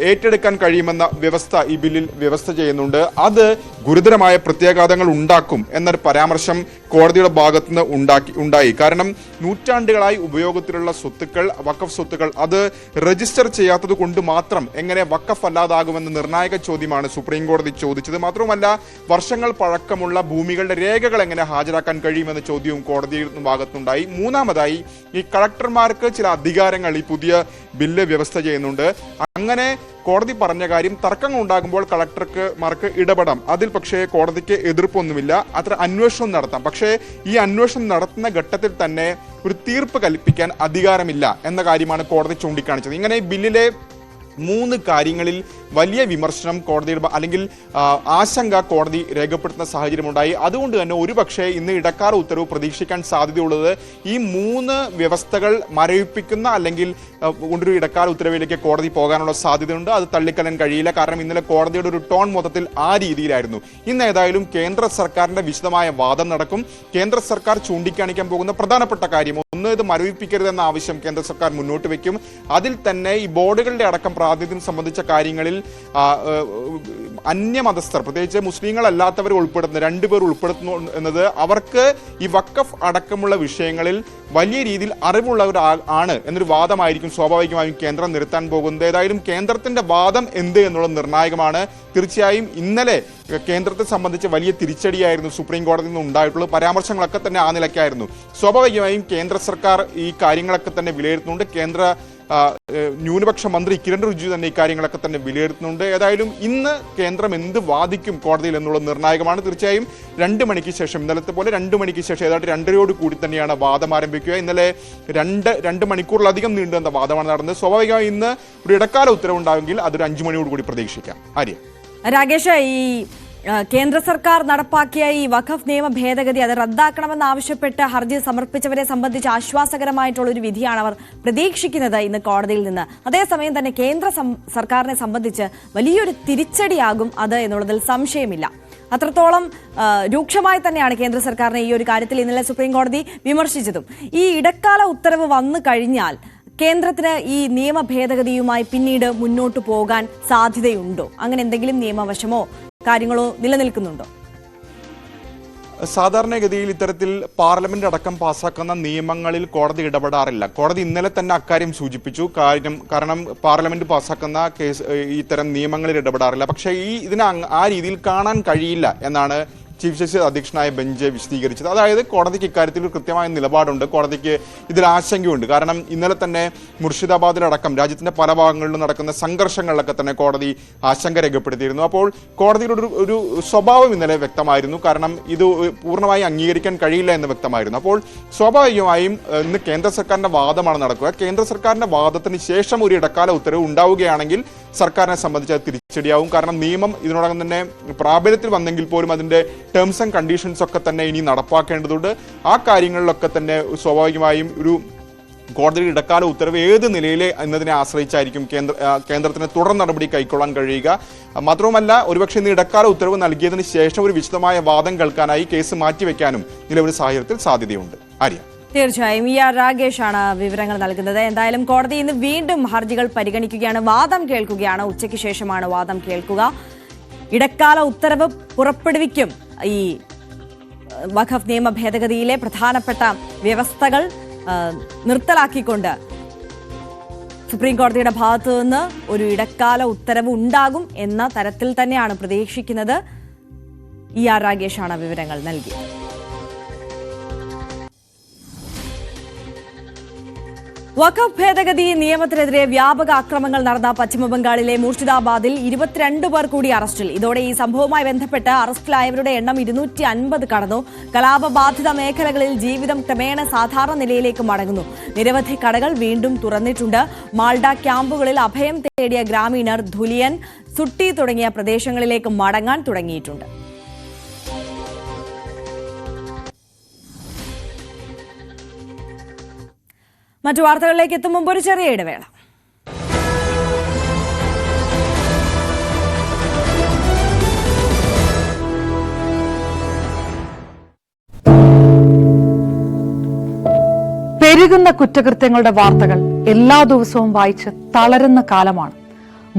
ഏറ്റെടുക്കാൻ കഴിയുമെന്ന വ്യവസ്ഥ ഈ ബില്ലിൽ വ്യവസ്ഥ ചെയ്യുന്നുണ്ട്. അത് ഗുരുതരമായ പ്രത്യാഘാതങ്ങൾ ഉണ്ടാക്കും എന്നൊരു പരാമർശം കോടതിയുടെ ഭാഗത്തുനിന്ന് ഉണ്ടായി. കാരണം നൂറ്റാണ്ടുകളായി ഉപയോഗത്തിലുള്ള സ്വത്തുക്കൾ, വഖഫ് സ്വത്തുക്കൾ, അത് രജിസ്റ്റർ ചെയ്യാത്തത് കൊണ്ട് മാത്രം എങ്ങനെ വഖഫ് അല്ലാതാകുമെന്ന നിർണായക ചോദ്യമാണ് സുപ്രീം കോടതി ചോദിച്ചത്. മാത്രമല്ല, വർഷങ്ങൾ പഴക്കമുള്ള ഭൂമികളുടെ രേഖകൾ എങ്ങനെ ഹാജരാക്കാൻ കഴിയുമെന്ന ചോദ്യവും കോടതിയുടെ ഭാഗത്തുനിന്നുണ്ടായി. മൂന്നാമതായി, ഈ കളക്ടർമാർക്ക് ചില അധികാരങ്ങൾ ഈ പുതിയ ബില്ല് വ്യവസ്ഥ ചെയ്യുന്നുണ്ട്. അങ്ങനെ കോടതി പറഞ്ഞ കാര്യം, തർക്കങ്ങൾ ഉണ്ടാകുമ്പോൾ കളക്ടർമാർക്ക് ഇടപെടാം. അതിൽ പക്ഷേ കോടതിക്ക് എതിർപ്പൊന്നുമില്ല. അത്ര അന്വേഷണം നടത്താം. പക്ഷേ ഈ അന്വേഷണം നടത്തുന്ന ഘട്ടത്തിൽ തന്നെ ഒരു തീർപ്പ് കൽപ്പിക്കാൻ അധികാരമില്ല എന്ന കാര്യമാണ് കോടതി ചൂണ്ടിക്കാണിച്ചത്. ഇങ്ങനെ ബില്ലിലെ 3 കാര്യങ്ങളിൽ വലിയ വിമർശനം കോടതിയുടെ അല്ലെങ്കിൽ ആശങ്ക കോടതി രേഖപ്പെടുത്തുന്ന സാഹചര്യമുണ്ടായി. അതുകൊണ്ട് തന്നെ ഒരുപക്ഷെ ഇന്ന് ഇടക്കാല ഉത്തരവ് പ്രതീക്ഷിക്കാൻ സാധ്യതയുള്ളത് ഈ 3 വ്യവസ്ഥകൾ മരവിപ്പിക്കുന്ന അല്ലെങ്കിൽ കൊണ്ടൊരു ഇടക്കാല ഉത്തരവിലേക്ക് കോടതി പോകാനുള്ള സാധ്യതയുണ്ട്. അത് തള്ളിക്കളയാൻ കഴിയില്ല. കാരണം ഇന്നലെ കോടതിയുടെ ഒരു ടോൺ മൊത്തത്തിൽ ആ രീതിയിലായിരുന്നു. ഇന്ന് ഏതായാലും കേന്ദ്ര സർക്കാരിന്റെ വിശദമായ വാദം നടക്കും. കേന്ദ്ര സർക്കാർ ചൂണ്ടിക്കാണിക്കാൻ പോകുന്ന പ്രധാനപ്പെട്ട കാര്യം ഒന്ന്, ഇത് മരവിപ്പിക്കരുതെന്ന ആവശ്യം കേന്ദ്ര സർക്കാർ മുന്നോട്ട് വയ്ക്കും. അതിൽ തന്നെ ഈ ബോർഡുകളുടെ അടക്കം പ്രാതിനിധ്യം സംബന്ധിച്ച കാര്യങ്ങളിൽ അന്യമതസ്ഥർ, പ്രത്യേകിച്ച് മുസ്ലിങ്ങളല്ലാത്തവർ ഉൾപ്പെടുത്തുന്ന 2 പേർ ഉൾപ്പെടുത്തുന്നു എന്നത് അവർക്ക് ഈ വഖഫ് അടക്കമുള്ള വിഷയങ്ങളിൽ വലിയ രീതിയിൽ അറിവുള്ളവർ ആണ് എന്നൊരു വാദമായിരിക്കും സ്വാഭാവികമായും കേന്ദ്രം നിർത്താൻ പോകുന്നത്. ഏതായാലും കേന്ദ്രത്തിന്റെ വാദം എന്ത് എന്നുള്ളത് നിർണായകമാണ്. തീർച്ചയായും ഇന്നലെ കേന്ദ്രത്തെ സംബന്ധിച്ച് വലിയ തിരിച്ചടിയായിരുന്നു സുപ്രീം കോടതിയിൽ നിന്ന് ഉണ്ടായിട്ടുള്ളത്. പരാമർശങ്ങളൊക്കെ തന്നെ ആ നിലയ്ക്കായിരുന്നു. സ്വാഭാവികമായും കേന്ദ്ര സർക്കാർ ഈ കാര്യങ്ങളൊക്കെ തന്നെ വിലയിരുത്തുന്നുണ്ട്. കേന്ദ്ര ന്യൂനപക്ഷ മന്ത്രി കിരൺ റിജിജു തന്നെ ഇക്കാര്യങ്ങളൊക്കെ തന്നെ വിലയിരുത്തുന്നുണ്ട്. ഏതായാലും ഇന്ന് കേന്ദ്രം എന്ത് വാദിക്കും കോടതിയിൽ എന്നുള്ളത് നിർണായകമാണ്. തീർച്ചയായും 2 മണിക്ക് ശേഷം, ഇന്നലത്തെ പോലെ 2 മണിക്ക് ശേഷം ഏതാണ്ട് 2:30 കൂടി തന്നെയാണ് വാദം ആരംഭിക്കുക. ഇന്നലെ 2 മണിക്കൂറിലധികം നീണ്ടുവന്ന വാദമാണ് നടന്നത്. സ്വാഭാവികമായി ഇന്ന് ഒരു ഇടക്കാല ഉത്തരവുണ്ടാകുമെങ്കിൽ അതൊരു 5 മണിയോട് കൂടി പ്രതീക്ഷിക്കാം. ആര്യ, രാകേഷ്, ഈ കേന്ദ്ര സർക്കാർ നടപ്പാക്കിയ ഈ വഖഫ് നിയമ ഭേദഗതി അത് റദ്ദാക്കണമെന്നാവശ്യപ്പെട്ട് ഹർജി സമർപ്പിച്ചവരെ സംബന്ധിച്ച് ആശ്വാസകരമായിട്ടുള്ള ഒരു വിധിയാണ് അവർ പ്രതീക്ഷിക്കുന്നത് ഇന്ന് കോടതിയിൽ നിന്ന്. അതേസമയം തന്നെ കേന്ദ്ര സർക്കാരിനെ സംബന്ധിച്ച് വലിയൊരു തിരിച്ചടിയാകും അത് എന്നുള്ളതിൽ സംശയമില്ല. അത്രത്തോളം രൂക്ഷമായി തന്നെയാണ് കേന്ദ്ര സർക്കാരിനെ ഈ ഒരു കാര്യത്തിൽ ഇന്നലെ സുപ്രീം കോടതി വിമർശിച്ചതും. ഈ ഇടക്കാല ഉത്തരവ് വന്നു കഴിഞ്ഞാൽ കേന്ദ്രത്തിന് ഈ നിയമ ഭേദഗതിയുമായി പിന്നീട് മുന്നോട്ട് പോകാൻ സാധ്യതയുണ്ടോ? അങ്ങനെ എന്തെങ്കിലും നിയമവശമോ കാര്യങ്ങളോ നിലനിൽക്കുന്നുണ്ടോ? സാധാരണഗതിയിൽ ഇത്തരത്തിൽ പാർലമെന്റ് അടക്കം പാസാക്കുന്ന നിയമങ്ങളിൽ കോടതി ഇടപെടാറില്ല. കോടതി ഇന്നലെ തന്നെ അക്കാര്യം സൂചിപ്പിച്ചു. കാരണം പാർലമെന്റ് പാസാക്കുന്ന ഇത്തരം നിയമങ്ങളിൽ ഇടപെടാറില്ല. പക്ഷേ ഇതിനെ ആ രീതിയിൽ കാണാൻ കഴിയില്ല എന്നാണ് ചീഫ് ജസ്റ്റിസ് അധ്യക്ഷനായ ബെഞ്ച് വിശദീകരിച്ചത്. അതായത് കോടതിക്ക് ഇക്കാര്യത്തിൽ ഒരു കൃത്യമായ നിലപാടുണ്ട്. കോടതിക്ക് ഇതിൽ ആശങ്കയുണ്ട്. കാരണം ഇന്നലെ തന്നെ മുർഷിദാബാദിലടക്കം രാജ്യത്തിന്റെ പല ഭാഗങ്ങളിലും നടക്കുന്ന സംഘർഷങ്ങളിലൊക്കെ തന്നെ കോടതി ആശങ്ക രേഖപ്പെടുത്തിയിരുന്നു. അപ്പോൾ കോടതിയുടെ ഒരു സ്വഭാവം ഇന്നലെ വ്യക്തമായിരുന്നു. കാരണം ഇത് പൂർണ്ണമായി അംഗീകരിക്കാൻ കഴിയില്ല എന്ന് വ്യക്തമായിരുന്നു. അപ്പോൾ സ്വാഭാവികമായും ഇന്ന് കേന്ദ്ര സർക്കാരിന്റെ വാദമാണ് നടക്കുക. കേന്ദ്ര സർക്കാരിന്റെ വാദത്തിന് ശേഷം ഒരു ഇടക്കാല ഉത്തരവ് ഉണ്ടാവുകയാണെങ്കിൽ സർക്കാരിനെ സംബന്ധിച്ച് അത് തിരിച്ചടിയാവും. കാരണം നിയമം ഇതിനോടകം തന്നെ പ്രാബല്യത്തിൽ വന്നെങ്കിൽ പോലും അതിന്റെ ടേംസ് ആൻഡ് കണ്ടീഷൻസ് ഒക്കെ തന്നെ ഇനി നടപ്പാക്കേണ്ടതുണ്ട്. ആ കാര്യങ്ങളിലൊക്കെ തന്നെ സ്വാഭാവികമായും ഒരു കോടതിയുടെ ഇടക്കാല ഉത്തരവ് ഏത് നിലയിലെ എന്നതിനെ ആശ്രയിച്ചായിരിക്കും കേന്ദ്രത്തിന് തുടർ നടപടി കൈക്കൊള്ളാൻ കഴിയുക. മാത്രവുമല്ല, ഒരുപക്ഷെ ഇന്ന് ഇടക്കാല ഉത്തരവ് നൽകിയതിന് ശേഷം ഒരു വിശദമായ വാദം കേൾക്കാനായി കേസ് മാറ്റിവെക്കാനും നിലവിലെ സാഹചര്യത്തിൽ സാധ്യതയുണ്ട്. ആര്യ, തീർച്ചയായും രാകേഷാണ് വിവരങ്ങൾ നൽകുന്നത്. എന്തായാലും കോടതി ഇന്ന് വീണ്ടും ഹർജികൾ പരിഗണിക്കുകയാണ്, വാദം കേൾക്കുകയാണ്. ഉച്ചയ്ക്ക് ശേഷമാണ് വാദം കേൾക്കുക. ഇടക്കാല ഉത്തരവ് പുറപ്പെടുവിക്കും. ഈ വഖഫ് നിയമ ഭേദഗതിയിലെ പ്രധാനപ്പെട്ട വ്യവസ്ഥകൾ നിർത്തലാക്കിക്കൊണ്ട് സുപ്രീം കോടതിയുടെ ഭാഗത്തു നിന്ന് ഒരു ഇടക്കാല ഉത്തരവ് ഉണ്ടാകും എന്ന തരത്തിൽ തന്നെയാണ് പ്രതീക്ഷിക്കുന്നത്. രാകേഷാണ് വിവരങ്ങൾ നൽകിയത്. വഖഫ് ഭേദഗതി നിയമത്തിനെതിരെ വ്യാപക അക്രമങ്ങൾ നടന്ന പശ്ചിമബംഗാളിലെ മുർഷിദാബാദിൽ 22 പേർ കൂടി അറസ്റ്റിൽ. ഇതോടെ ഈ സംഭവവുമായി ബന്ധപ്പെട്ട് അറസ്റ്റിലായവരുടെ എണ്ണം 250 കടന്നു. കലാപബാധിത മേഖലകളിൽ ജീവിതം ക്രമേണ സാധാരണ നിലയിലേക്ക് മടങ്ങുന്നു. നിരവധി കടകൾ വീണ്ടും തുറന്നിട്ടുണ്ട്. മാൾഡ ക്യാമ്പുകളിൽ അഭയം തേടിയ ഗ്രാമീണർ ധുലിയൻ, സുട്ടി തുടങ്ങിയ പ്രദേശങ്ങളിലേക്ക് മടങ്ങാൻ തുടങ്ങിയിട്ടുണ്ട്. മറ്റു വാർത്തകളിലേക്ക് എത്തും മുമ്പ് ഒരു ചെറിയ ഇടവേള. പെരുകുന്ന കുറ്റകൃത്യങ്ങളുടെ വാർത്തകൾ എല്ലാ ദിവസവും വായിച്ച് തളരുന്ന കാലമാണ്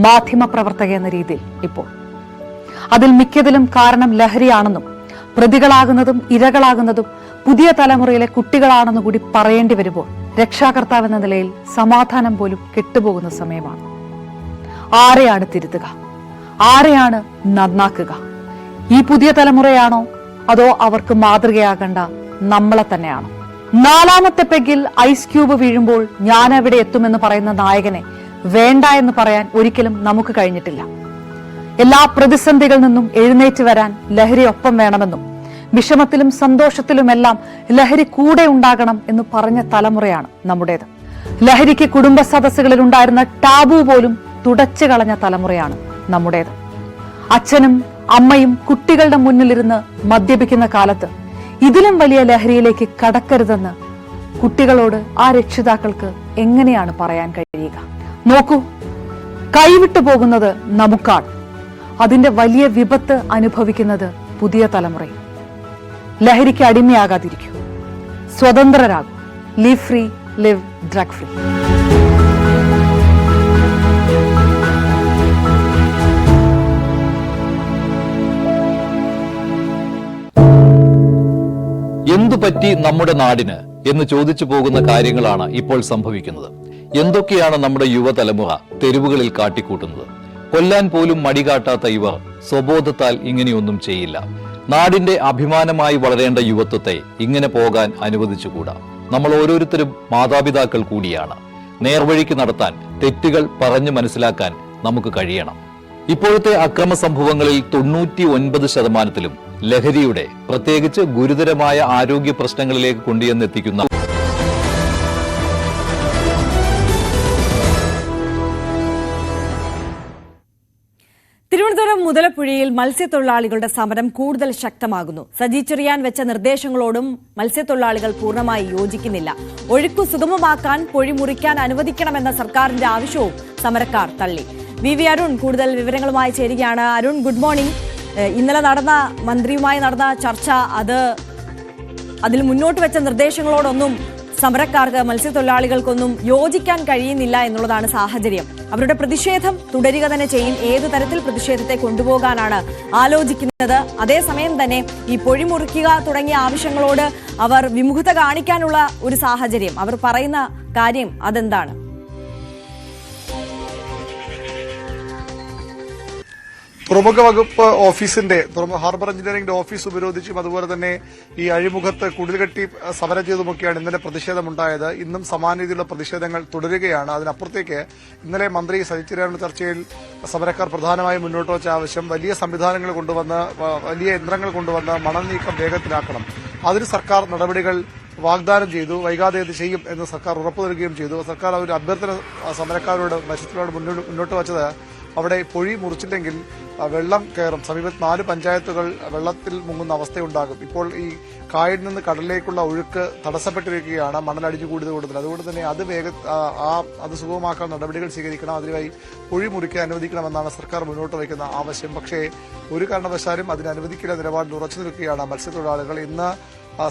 മാധ്യമപ്രവർത്തക എന്ന രീതിയിൽ ഇപ്പോൾ. അതിൽ മിക്കതിലും കാരണം ലഹരിയാണെന്നും പ്രതികളാകുന്നതും ഇരകളാകുന്നതും പുതിയ തലമുറയിലെ കുട്ടികളാണെന്ന് കൂടി പറയേണ്ടി വരുമ്പോൾ രക്ഷാകർത്താവെന്ന നിലയിൽ സമാധാനം പോലും കെട്ടുപോകുന്ന സമയമാണ്. ആരെയാണ് തിരുത്തുക? ആരെയാണ് നന്നാക്കുക? ഈ പുതിയ തലമുറയാണോ അതോ അവർക്ക് മാതൃകയാകേണ്ട നമ്മളെ തന്നെയാണോ? 4ാമത്തെ പെഗിൽ ഐസ് ക്യൂബ് വീഴുമ്പോൾ ഞാൻ എവിടെ എത്തുമെന്ന് പറയുന്ന നായകനെ വേണ്ട എന്ന് പറയാൻ ഒരിക്കലും നമുക്ക് കഴിഞ്ഞിട്ടില്ല. എല്ലാ പ്രതിസന്ധികളിൽ നിന്നും എഴുന്നേറ്റ് വരാൻ ലഹരി ഒപ്പം വേണമെന്നും വിഷമത്തിലും സന്തോഷത്തിലുമെല്ലാം ലഹരി കൂടെ ഉണ്ടാകണം എന്ന് പറഞ്ഞ തലമുറയാണ് നമ്മുടേത്. ലഹരിക്ക് കുടുംബ സദസ്സുകളിൽ ഉണ്ടായിരുന്ന ടാബു പോലും തുടച്ചു കളഞ്ഞ തലമുറയാണ് നമ്മുടേത്. അച്ഛനും അമ്മയും കുട്ടികളുടെ മുന്നിലിരുന്ന് മദ്യപിക്കുന്ന കാലത്ത് ഇതിലും വലിയ ലഹരിയിലേക്ക് കടക്കരുതെന്ന് കുട്ടികളോട് ആ രക്ഷിതാക്കൾക്ക് എങ്ങനെയാണ് പറയാൻ കഴിയുക? നോക്കൂ, കൈവിട്ടു പോകുന്നത് നമുക്കാണ്. അതിന്റെ വലിയ വിപത്ത് അനുഭവിക്കുന്നത് പുതിയ തലമുറയും. ലഹരിക്ക് അടിമയാകാതിരിക്കൂ, സ്വതന്ത്രരാകൂ. Live free, live drug free. എന്തുപറ്റി നമ്മുടെ നാടിന് എന്ന് ചോദിച്ചു പോകുന്ന കാര്യങ്ങളാണ് ഇപ്പോൾ സംഭവിക്കുന്നത്. എന്തൊക്കെയാണ് നമ്മുടെ യുവതലമുറ തെരുവുകളിൽ കാട്ടിക്കൂട്ടുന്നത്? കൊല്ലാൻ പോലും മടികാട്ടാത്ത ഇവർ സ്വബോധത്താൽ ഇങ്ങനെയൊന്നും ചെയ്യില്ല. നാടിന്റെ അഭിമാനമായി വളരേണ്ട യുവത്വത്തെ ഇങ്ങനെ പോകാൻ അനുവദിച്ചുകൂടാ. നമ്മൾ ഓരോരുത്തരും മാതാപിതാക്കൾ കൂടിയാണ്. നേർവഴിക്ക് നടത്താൻ, തെറ്റുകൾ പറഞ്ഞു മനസ്സിലാക്കാൻ നമുക്ക് കഴിയണം. ഇപ്പോഴത്തെ അക്രമ സംഭവങ്ങളിൽ 99% ലഹരിയുടെ, പ്രത്യേകിച്ച് ഗുരുതരമായ ആരോഗ്യ പ്രശ്നങ്ങളിലേക്ക് കൊണ്ടുവന്നെത്തിക്കുന്ന തിരുവനന്തപുരം മുതലപ്പുഴയിൽ മത്സ്യത്തൊഴിലാളികളുടെ സമരം കൂടുതൽ ശക്തമാകുന്നു. സജി ചെറിയാൻ വെച്ച നിർദ്ദേശങ്ങളോടും മത്സ്യത്തൊഴിലാളികൾ പൂർണ്ണമായി യോജിക്കുന്നില്ല. ഒഴുക്കു സുഗമമാക്കാൻ പൊഴി മുറിക്കാൻ അനുവദിക്കണമെന്ന സർക്കാരിന്റെ ആവശ്യവും സമരക്കാർ തള്ളി. വി അരുൺ കൂടുതൽ വിവരങ്ങളുമായി ചേരുകയാണ്. Arun, good morning. ഇന്നലെ മന്ത്രിയുമായി നടന്ന ചർച്ച, അതിൽ മുന്നോട്ട് വെച്ച നിർദ്ദേശങ്ങളോടൊന്നും സമരക്കാർക്ക്, മത്സ്യത്തൊഴിലാളികൾക്കൊന്നും യോജിക്കാൻ കഴിയുന്നില്ല എന്നുള്ളതാണ് സാഹചര്യം. അവരുടെ പ്രതിഷേധം തുടരുക തന്നെ ചെയ്യും. ഏതു തരത്തിൽ പ്രതിഷേധത്തെ കൊണ്ടുപോകാനാണ് ആലോചിക്കുന്നത്? അതേസമയം തന്നെ ഈ പൊഴിമുറിക്കുക തുടങ്ങിയ ആവശ്യങ്ങളോട് അവർ വിമുഖത കാണിക്കാനുള്ള ഒരു സാഹചര്യം, അവർ പറയുന്ന കാര്യം അതെന്താണ്? തുറമുഖ വകുപ്പ് ഓഫീസിന്റെ ഹാർബർ എഞ്ചിനീയറിംഗിന്റെ ഓഫീസ് ഉപരോധിച്ചും അതുപോലെ തന്നെ ഈ അഴിമുഖത്ത് കുടിൽകെട്ടി സമരം ചെയ്തുമൊക്കെയാണ് ഇന്നലെ പ്രതിഷേധമുണ്ടായത്. ഇന്നും സമാന രീതിയിലുള്ള പ്രതിഷേധങ്ങൾ തുടരുകയാണ്. അതിനപ്പുറത്തേക്ക് ഇന്നലെ മന്ത്രി സജി ചെറിയാനുള്ള ചർച്ചയിൽ സമരക്കാർ പ്രധാനമായും മുന്നോട്ട് വച്ച ആവശ്യം വലിയ സംവിധാനങ്ങൾ കൊണ്ടുവന്ന്, വലിയ യന്ത്രങ്ങൾ കൊണ്ടുവന്ന് മണൽ നീക്കം വേഗത്തിലാക്കണം. അതിന് സർക്കാർ നടപടികൾ വാഗ്ദാനം ചെയ്തു. വൈകാതെ ഇത് ചെയ്യും എന്ന് സർക്കാർ ഉറപ്പു നൽകുകയും ചെയ്തു. സർക്കാർ ഒരു അഭ്യർത്ഥന സമരക്കാരോട്, മത്സ്യത്തൊഴിലാളികളോട് മുന്നോട്ട് വച്ചത് അവിടെ പൊഴി മുറിച്ചില്ലെങ്കിൽ വെള്ളം കയറും. സമീപത്ത് 4 പഞ്ചായത്തുകൾ വെള്ളത്തിൽ മുങ്ങുന്ന അവസ്ഥയുണ്ടാകും. ഇപ്പോൾ ഈ കായലിൽ നിന്ന് കടലിലേക്കുള്ള ഒഴുക്ക് തടസ്സപ്പെട്ടിരിക്കുകയാണ് മണലടിഞ്ഞു കൂടിയത് കൂടുതൽ. അതുകൊണ്ട് തന്നെ അത് സുഗമമാക്കാൻ നടപടികൾ സ്വീകരിക്കണം. അതിനായി പൊഴി മുറിക്കാൻ അനുവദിക്കണമെന്നാണ് സർക്കാർ മുന്നോട്ട് വയ്ക്കുന്ന ആവശ്യം. പക്ഷേ ഒരു കാരണവശാലും അതിന് അനുവദിക്കില്ല നിലപാടിൽ ഉറച്ചു നിൽക്കുകയാണ് മത്സ്യത്തൊഴിലാളികൾ. ഇന്ന്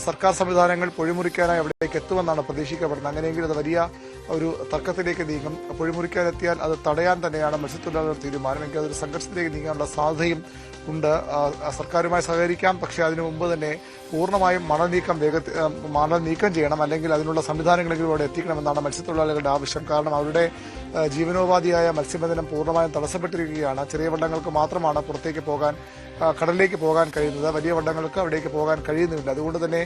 സർക്കാർ സംവിധാനങ്ങൾ പൊഴിമുറിക്കാനായി അവിടേക്ക് എത്തുമെന്നാണ് പ്രതീക്ഷിക്കപ്പെടുന്നത്. അങ്ങനെയെങ്കിൽ അത് വലിയ ഒരു തർക്കത്തിലേക്ക് നീങ്ങും. പൊഴിമുറിക്കാനെത്തിയാൽ അത് തടയാൻ തന്നെയാണ് മത്സ്യത്തൊഴിലാളികളുടെ തീരുമാനം. എങ്കിൽ അതൊരു സംഘർഷത്തിലേക്ക് നീങ്ങാനുള്ള സാധ്യതയും ഉണ്ട്. സർക്കാരുമായി സഹകരിക്കാം, പക്ഷേ അതിനു മുമ്പ് തന്നെ പൂർണ്ണമായും മണൽ നീക്കം ചെയ്യണം, അല്ലെങ്കിൽ അതിനുള്ള സംവിധാനങ്ങളെങ്കിലും അവിടെ എത്തിക്കണമെന്നാണ് മത്സ്യത്തൊഴിലാളികളുടെ ആവശ്യം. കാരണം അവരുടെ ജീവനോപാധിയായ മത്സ്യബന്ധനം പൂർണ്ണമായും തടസ്സപ്പെട്ടിരിക്കുകയാണ്. ചെറിയ വള്ളങ്ങൾക്ക് മാത്രമാണ് പുറത്തേക്ക് പോകാൻ, കടലിലേക്ക് പോകാൻ കഴിയുന്നത്. വലിയ വള്ളങ്ങൾക്ക് അവിടേക്ക് പോകാൻ കഴിയുന്നുമില്ല. അതുകൊണ്ട് തന്നെ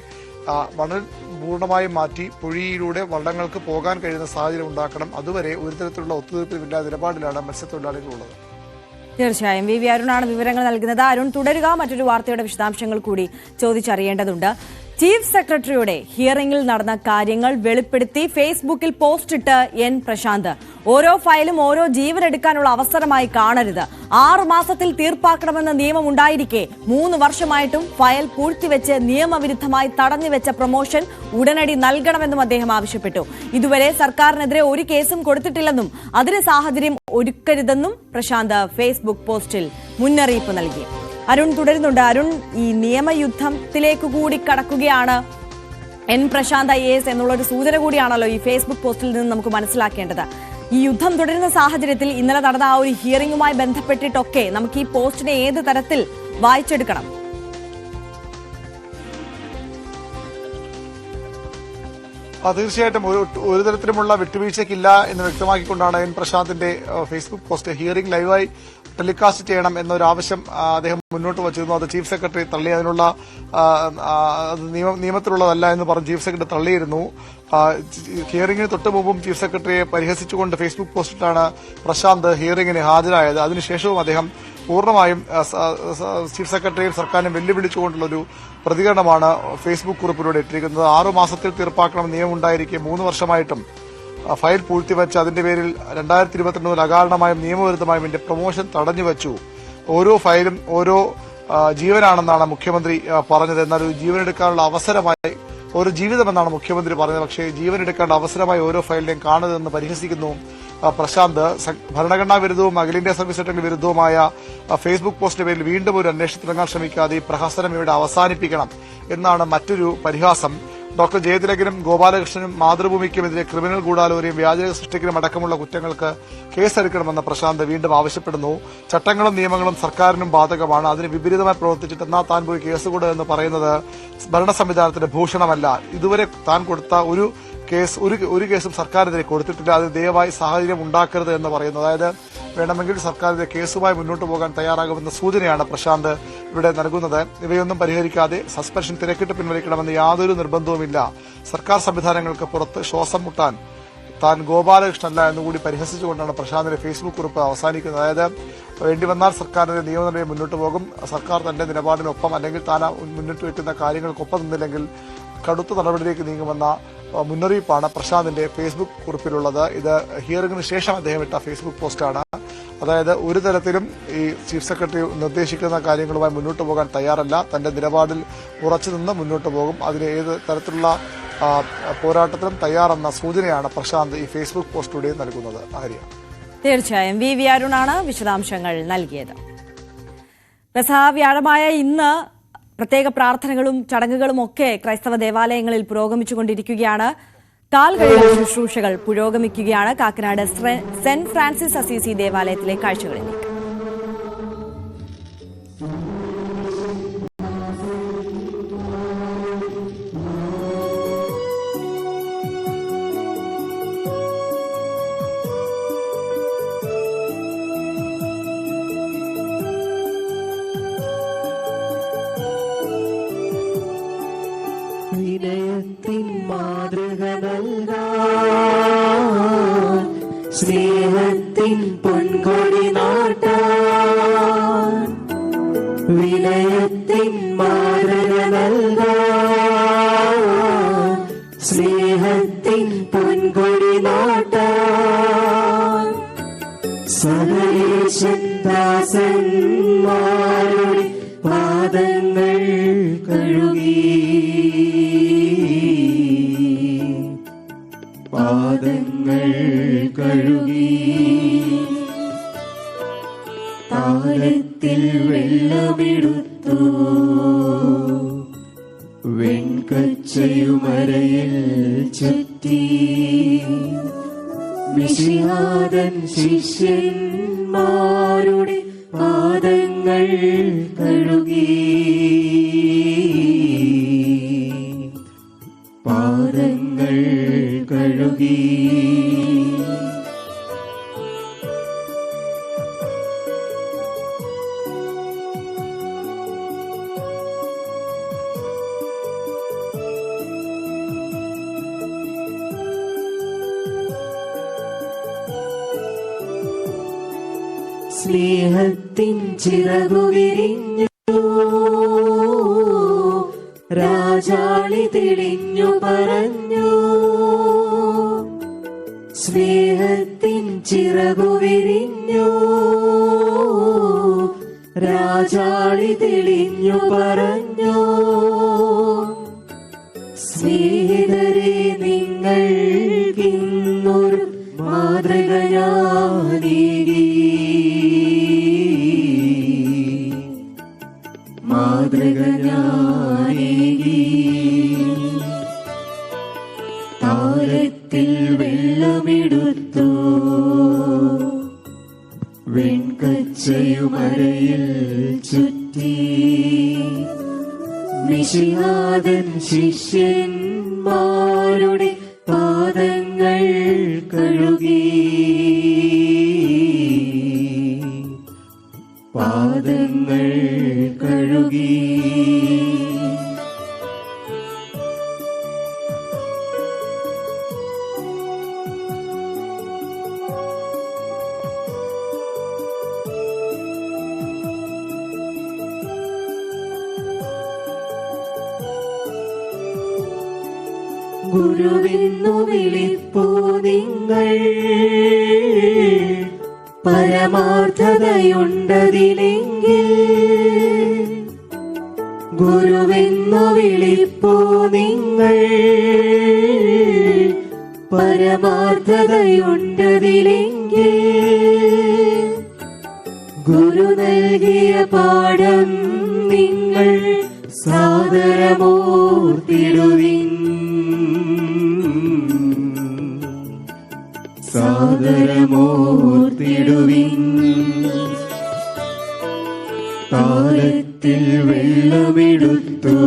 മണൽ പൂർണ്ണമായും മാറ്റി പുഴയിലൂടെ വള്ളങ്ങൾക്ക് പോകാൻ കഴിയുന്ന സാഹചര്യം ഉണ്ടാക്കണം. അതുവരെ ഒരു തരത്തിലുള്ള ഒത്തുതീർപ്പില്ലാത്ത നിലപാടിലാണ് മത്സ്യത്തൊഴിലാളികളുള്ളത്. തീർച്ചയായും വി അരുണാണ് വിവരങ്ങൾ നൽകുന്നത്. അരുൺ, തുടരുക. മറ്റൊരു വാർത്തയുടെ വിശദാംശങ്ങൾ കൂടി ചോദിച്ചറിയേണ്ടതുണ്ട്. ചീഫ് സെക്രട്ടറിയുടെ ഹിയറിംഗിൽ നടന്ന കാര്യങ്ങൾ വെളിപ്പെടുത്തി ഫേസ്ബുക്കിൽ പോസ്റ്റിട്ട് എൻ പ്രശാന്ത്. ഓരോ ഫയലും ഓരോ ജീവനെടുക്കാനുള്ള അവസരമായി കാണരുത്. 6 മാസത്തിൽ തീർപ്പാക്കണമെന്ന നിയമം ഉണ്ടായിരിക്കെ 3 വർഷമായിട്ടും ഫയൽ പൂഴ്ത്തിവെച്ച് നിയമവിരുദ്ധമായി തടഞ്ഞുവെച്ച പ്രൊമോഷൻ ഉടനടി നൽകണമെന്നും അദ്ദേഹം ആവശ്യപ്പെട്ടു. ഇതുവരെ സർക്കാരിനെതിരെ ഒരു കേസും കൊടുത്തിട്ടില്ലെന്നും അതിന് സാഹചര്യം ഒരുക്കരുതെന്നും പ്രശാന്ത് ഫേസ്ബുക്ക് പോസ്റ്റിൽ മുന്നറിയിപ്പ് നൽകി. അരുൺ തുടരുന്നുണ്ട്. അരുൺ, ഈ നിയമയുദ്ധത്തിലേക്ക് കൂടി കടക്കുകയാണ് എൻ പ്രശാന്ത് IAS എന്നുള്ളൊരു സൂചന കൂടിയാണല്ലോ ഈ ഫേസ്ബുക്ക് പോസ്റ്റിൽ നിന്ന് നമുക്ക് മനസ്സിലാക്കേണ്ടത്. ഈ യുദ്ധം തുടരുന്ന സാഹചര്യത്തിൽ ഇന്നലെ നടന്ന ആ ഒരു ഹിയറിംഗുമായി ബന്ധപ്പെട്ടിട്ടൊക്കെ നമുക്ക് ഈ പോസ്റ്റിനെ ഏത് തരത്തിൽ വായിച്ചെടുക്കണം? തീർച്ചയായിട്ടും ഒരു തരത്തിലുമുള്ള വിട്ടുവീഴ്ചയ്ക്കില്ല എന്ന് വ്യക്തമാക്കിക്കൊണ്ടാണ് എൻ പ്രശാന്തിന്റെ ഫേസ്ബുക്ക് പോസ്റ്റ്. ഹിയറിംഗ് ലൈവായി ടെലികാസ്റ്റ് ചെയ്യണം എന്നൊരു ആവശ്യം അദ്ദേഹം മുന്നോട്ട് വച്ചിരുന്നു. അത് ചീഫ് സെക്രട്ടറി തള്ളി. അതിനുള്ള നിയമത്തിലുള്ളതല്ല എന്ന് പറഞ്ഞ് ചീഫ് സെക്രട്ടറി തള്ളിയിരുന്നു. ഹിയറിംഗിന് തൊട്ട് മുമ്പും ചീഫ് സെക്രട്ടറിയെ പരിഹസിച്ചുകൊണ്ട് ഫേസ്ബുക്ക് പോസ്റ്റിലാണ് പ്രശാന്ത് ഹിയറിംഗിന് ഹാജരായത്. അതിനുശേഷവും അദ്ദേഹം പൂർണ്ണമായും ചീഫ് സെക്രട്ടറിയും സർക്കാരിനെ വെല്ലുവിളിച്ചുകൊണ്ടുള്ളൊരു പ്രതികരണമാണ് ഫേസ്ബുക്ക് കുറിപ്പിലൂടെ ഇട്ടിരിക്കുന്നത്. 6 മാസത്തിൽ തീർപ്പാക്കണം നിയമം ഉണ്ടായിരിക്കെ 3 വർഷമായിട്ടും ഫയൽ പൂഴ്ത്തിവെച്ച് അതിന്റെ പേരിൽ 2022 മുതൽ അകാരണമായും നിയമവിരുദ്ധമായും എന്റെ പ്രൊമോഷൻ തടഞ്ഞുവച്ചു. ഓരോ ഫയലും ഓരോ ജീവനാണെന്നാണ് മുഖ്യമന്ത്രി പറഞ്ഞത്. എന്നാൽ ഒരു ജീവനെടുക്കാനുള്ള അവസരമായി ഒരു ജീവിതമെന്നാണ് മുഖ്യമന്ത്രി പറഞ്ഞത്. പക്ഷേ ജീവനെടുക്കാനുള്ള അവസരമായി ഓരോ ഫയലിനെയും കാണരുതെന്ന് പരിഹസിക്കുന്നു പ്രശാന്ത്. ഭരണഘടനാ വിരുദ്ധവും അഖിലേന്ത്യാ സർവീസ് സെക്രട്ടറി വിരുദ്ധവുമായ ഫേസ്ബുക്ക് പോസ്റ്റിന്റെ പേരിൽ വീണ്ടും ഒരു അന്വേഷണം തുടങ്ങാൻ ശ്രമിക്കാതെ ഈ പ്രഹസനം ഇവിടെ അവസാനിപ്പിക്കണം എന്നാണ് മറ്റൊരു പരിഹാസം. ഡോക്ടർ ജയതിലകനും ഗോപാലകൃഷ്ണനും മാതൃഭൂമിക്കുമെതിരെ ക്രിമിനൽ ഗൂഢാലോചനയും വ്യാജരേഖ സൃഷ്ടിക്കലും അടക്കമുള്ള കുറ്റങ്ങൾക്ക് കേസെടുക്കണമെന്ന് പ്രശാന്ത് വീണ്ടും ആവശ്യപ്പെടുന്നു. ചട്ടങ്ങളും നിയമങ്ങളും സർക്കാരിനും ബാധകമാണ്. അതിന് വിപരീതമായി പ്രവർത്തിച്ചിട്ട് എന്നാ താൻ പോയി കേസ് കൊടുക്കുക എന്ന് പറയുന്നത് ഭരണ സംവിധാനത്തിന്റെ ഭൂഷണമല്ല. ഇതുവരെ താൻ കൊടുത്ത ഒരു കേസും സർക്കാരിനെതിരെ കൊടുത്തിട്ടില്ല. അതിന് ദയവായി സാഹചര്യം ഉണ്ടാക്കരുത് എന്ന് പറയുന്നു. അതായത് വേണമെങ്കിൽ സർക്കാരിന്റെ കേസുമായി മുന്നോട്ട് പോകാൻ തയ്യാറാകുമെന്ന സൂചനയാണ് പ്രശാന്ത് ഇവിടെ നൽകുന്നത്. ഇവയൊന്നും പരിഹരിക്കാതെ സസ്പെൻഷൻ തിരക്കിട്ട് പിൻവലിക്കണമെന്ന് യാതൊരു നിർബന്ധവുമില്ല. സർക്കാർ സംവിധാനങ്ങൾക്ക് പുറത്ത് ശ്വാസം മുട്ടാൻ താൻ ഗോപാലകൃഷ്ണനല്ല എന്നുകൂടി പരിഹസിച്ചുകൊണ്ടാണ് പ്രശാന്തിന്റെ ഫേസ്ബുക്ക് കുറിപ്പ് അവസാനിക്കുന്നത്. അതായത് വേണ്ടി വന്നാൽ സർക്കാരിന്റെ നിയമനിർണ്ണയം മുന്നോട്ട് പോകും. സർക്കാർ തന്റെ നിലപാടിനൊപ്പം അല്ലെങ്കിൽ താൻ മുന്നിട്ട് വെക്കുന്ന കാര്യങ്ങൾക്കൊപ്പം നിന്നില്ലെങ്കിൽ കടുത്ത നടപടിയിലേക്ക് നീങ്ങുമെന്ന മുന്നറിയിപ്പാണ് പ്രശാന്തിന്റെ ഫേസ്ബുക്ക് കുറിപ്പിലുള്ളത്. ഇത് ഹിയറിംഗിന് ശേഷം അദ്ദേഹം ഇട്ട ഫേസ്ബുക്ക് പോസ്റ്റാണ്. അതായത് ഒരു തരത്തിലും ഈ ചീഫ് സെക്രട്ടറി നിർദ്ദേശിക്കുന്ന കാര്യങ്ങളുമായി മുന്നോട്ട് പോകാൻ തയ്യാറല്ല. തന്റെ നിലപാടിൽ ഉറച്ചുനിന്ന് മുന്നോട്ട് പോകും. അതിന് ഏത് തരത്തിലുള്ള പോരാട്ടത്തിലും തയ്യാറെന്ന സൂചനയാണ് പ്രശാന്ത് ഈ ഫേസ്ബുക്ക് പോസ്റ്റിലൂടെ നൽകുന്നത്. ആര്യ, തീർച്ചയായും വി അരുണാണ് വിശദാംശങ്ങൾ നൽകിയത്. വ്യാഴമായ ഇന്ന് പ്രത്യേക പ്രാർത്ഥനകളും ചടങ്ങുകളും ഒക്കെ ക്രൈസ്തവ ദേവാലയങ്ങളിൽ പുരോഗമിച്ചുകൊണ്ടിരിക്കുകയാണ്. കാൽകഴുകൽ ശുശ്രൂഷകൾ പുരോഗമിക്കുകയാണ്. കാക്കനാട് സെന്റ് ഫ്രാൻസിസ് അസീസി ദേവാലയത്തിലെ കാഴ്ചകളിലേക്ക്. വിനയത്തിൻ മാതൃക നൽകാൻ സ്നേഹത്തിൻ പൊൻകൊടി നാട്ടാൻ വിനയത്തിൻ മാതൃക നൽകാൻ സ്നേഹത്തിൻ പൊൻകൊടി നാട്ടാൻ സകലേശൻ ദാസന്മാരുടെ പാദങ്ങൾ കഴുകി പാദങ്ങൾ കഴുകി താലത്തിൽ വെള്ളമെടുത്തു വെൺകച്ചയുമരയിൽ ചുറ്റി മിശിഹാതൻ ശിഷ്യന്മാരുടെ പാദങ്ങൾ കഴുകി പാദങ്ങൾ കഴുകി സ്നേഹത്തിൻ ചിറകു വിരിഞ്ഞു രാജാളി തെളിഞ്ഞു പറഞ്ഞു സ്നേഹത്തിൻ ചിറകു വിരിഞ്ഞു രാജാളി തെളിഞ്ഞു പറഞ്ഞു സ്നേഹിതരെ നിങ്ങൾക്കിന്നൊരു മാതൃക ഞാനേകി മാതൃക ഞാനേകി താലത്തിൽ വെള്ളമെടുത്തു വെൺകച്ചയുമരയിൽ ചുറ്റി മിശിഹാതൻ ശിഷ്യന്മാരുടെ പാദങ്ങൾ കഴുകി പാദങ്ങൾ കഴുകി ഗുരുവെന്നു വിളിപ്പൂ നിങ്ങൾ, പരമാർത്ഥതയുണ്ടതിലെങ്കിൽ. ഗുരുവെന്നു വിളിപ്പൂ നിങ്ങൾ, പരമാർത്ഥതയുണ്ടതിലെങ്കിൽ. ഗുരു നൽകിയ പാഠം നിങ്ങൾ സാദരമോർത്തിടുവിൻ, സാദരമോർത്തിടുവിൻ. താലത്തിൽ വെള്ളമെടുത്തു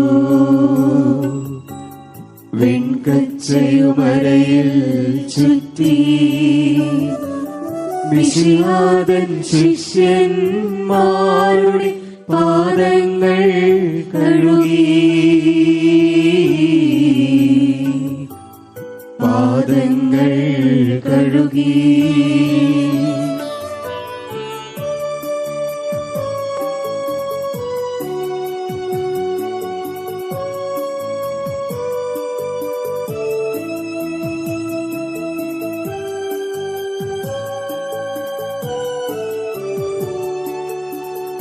വെൺകച്ചയുമരയിൽ ചുറ്റി, മിശിഹാതൻ ശിഷ്യന്മാരുടെ പാദങ്ങൾ കഴുകി, പാദങ്ങൾ കഴുകി.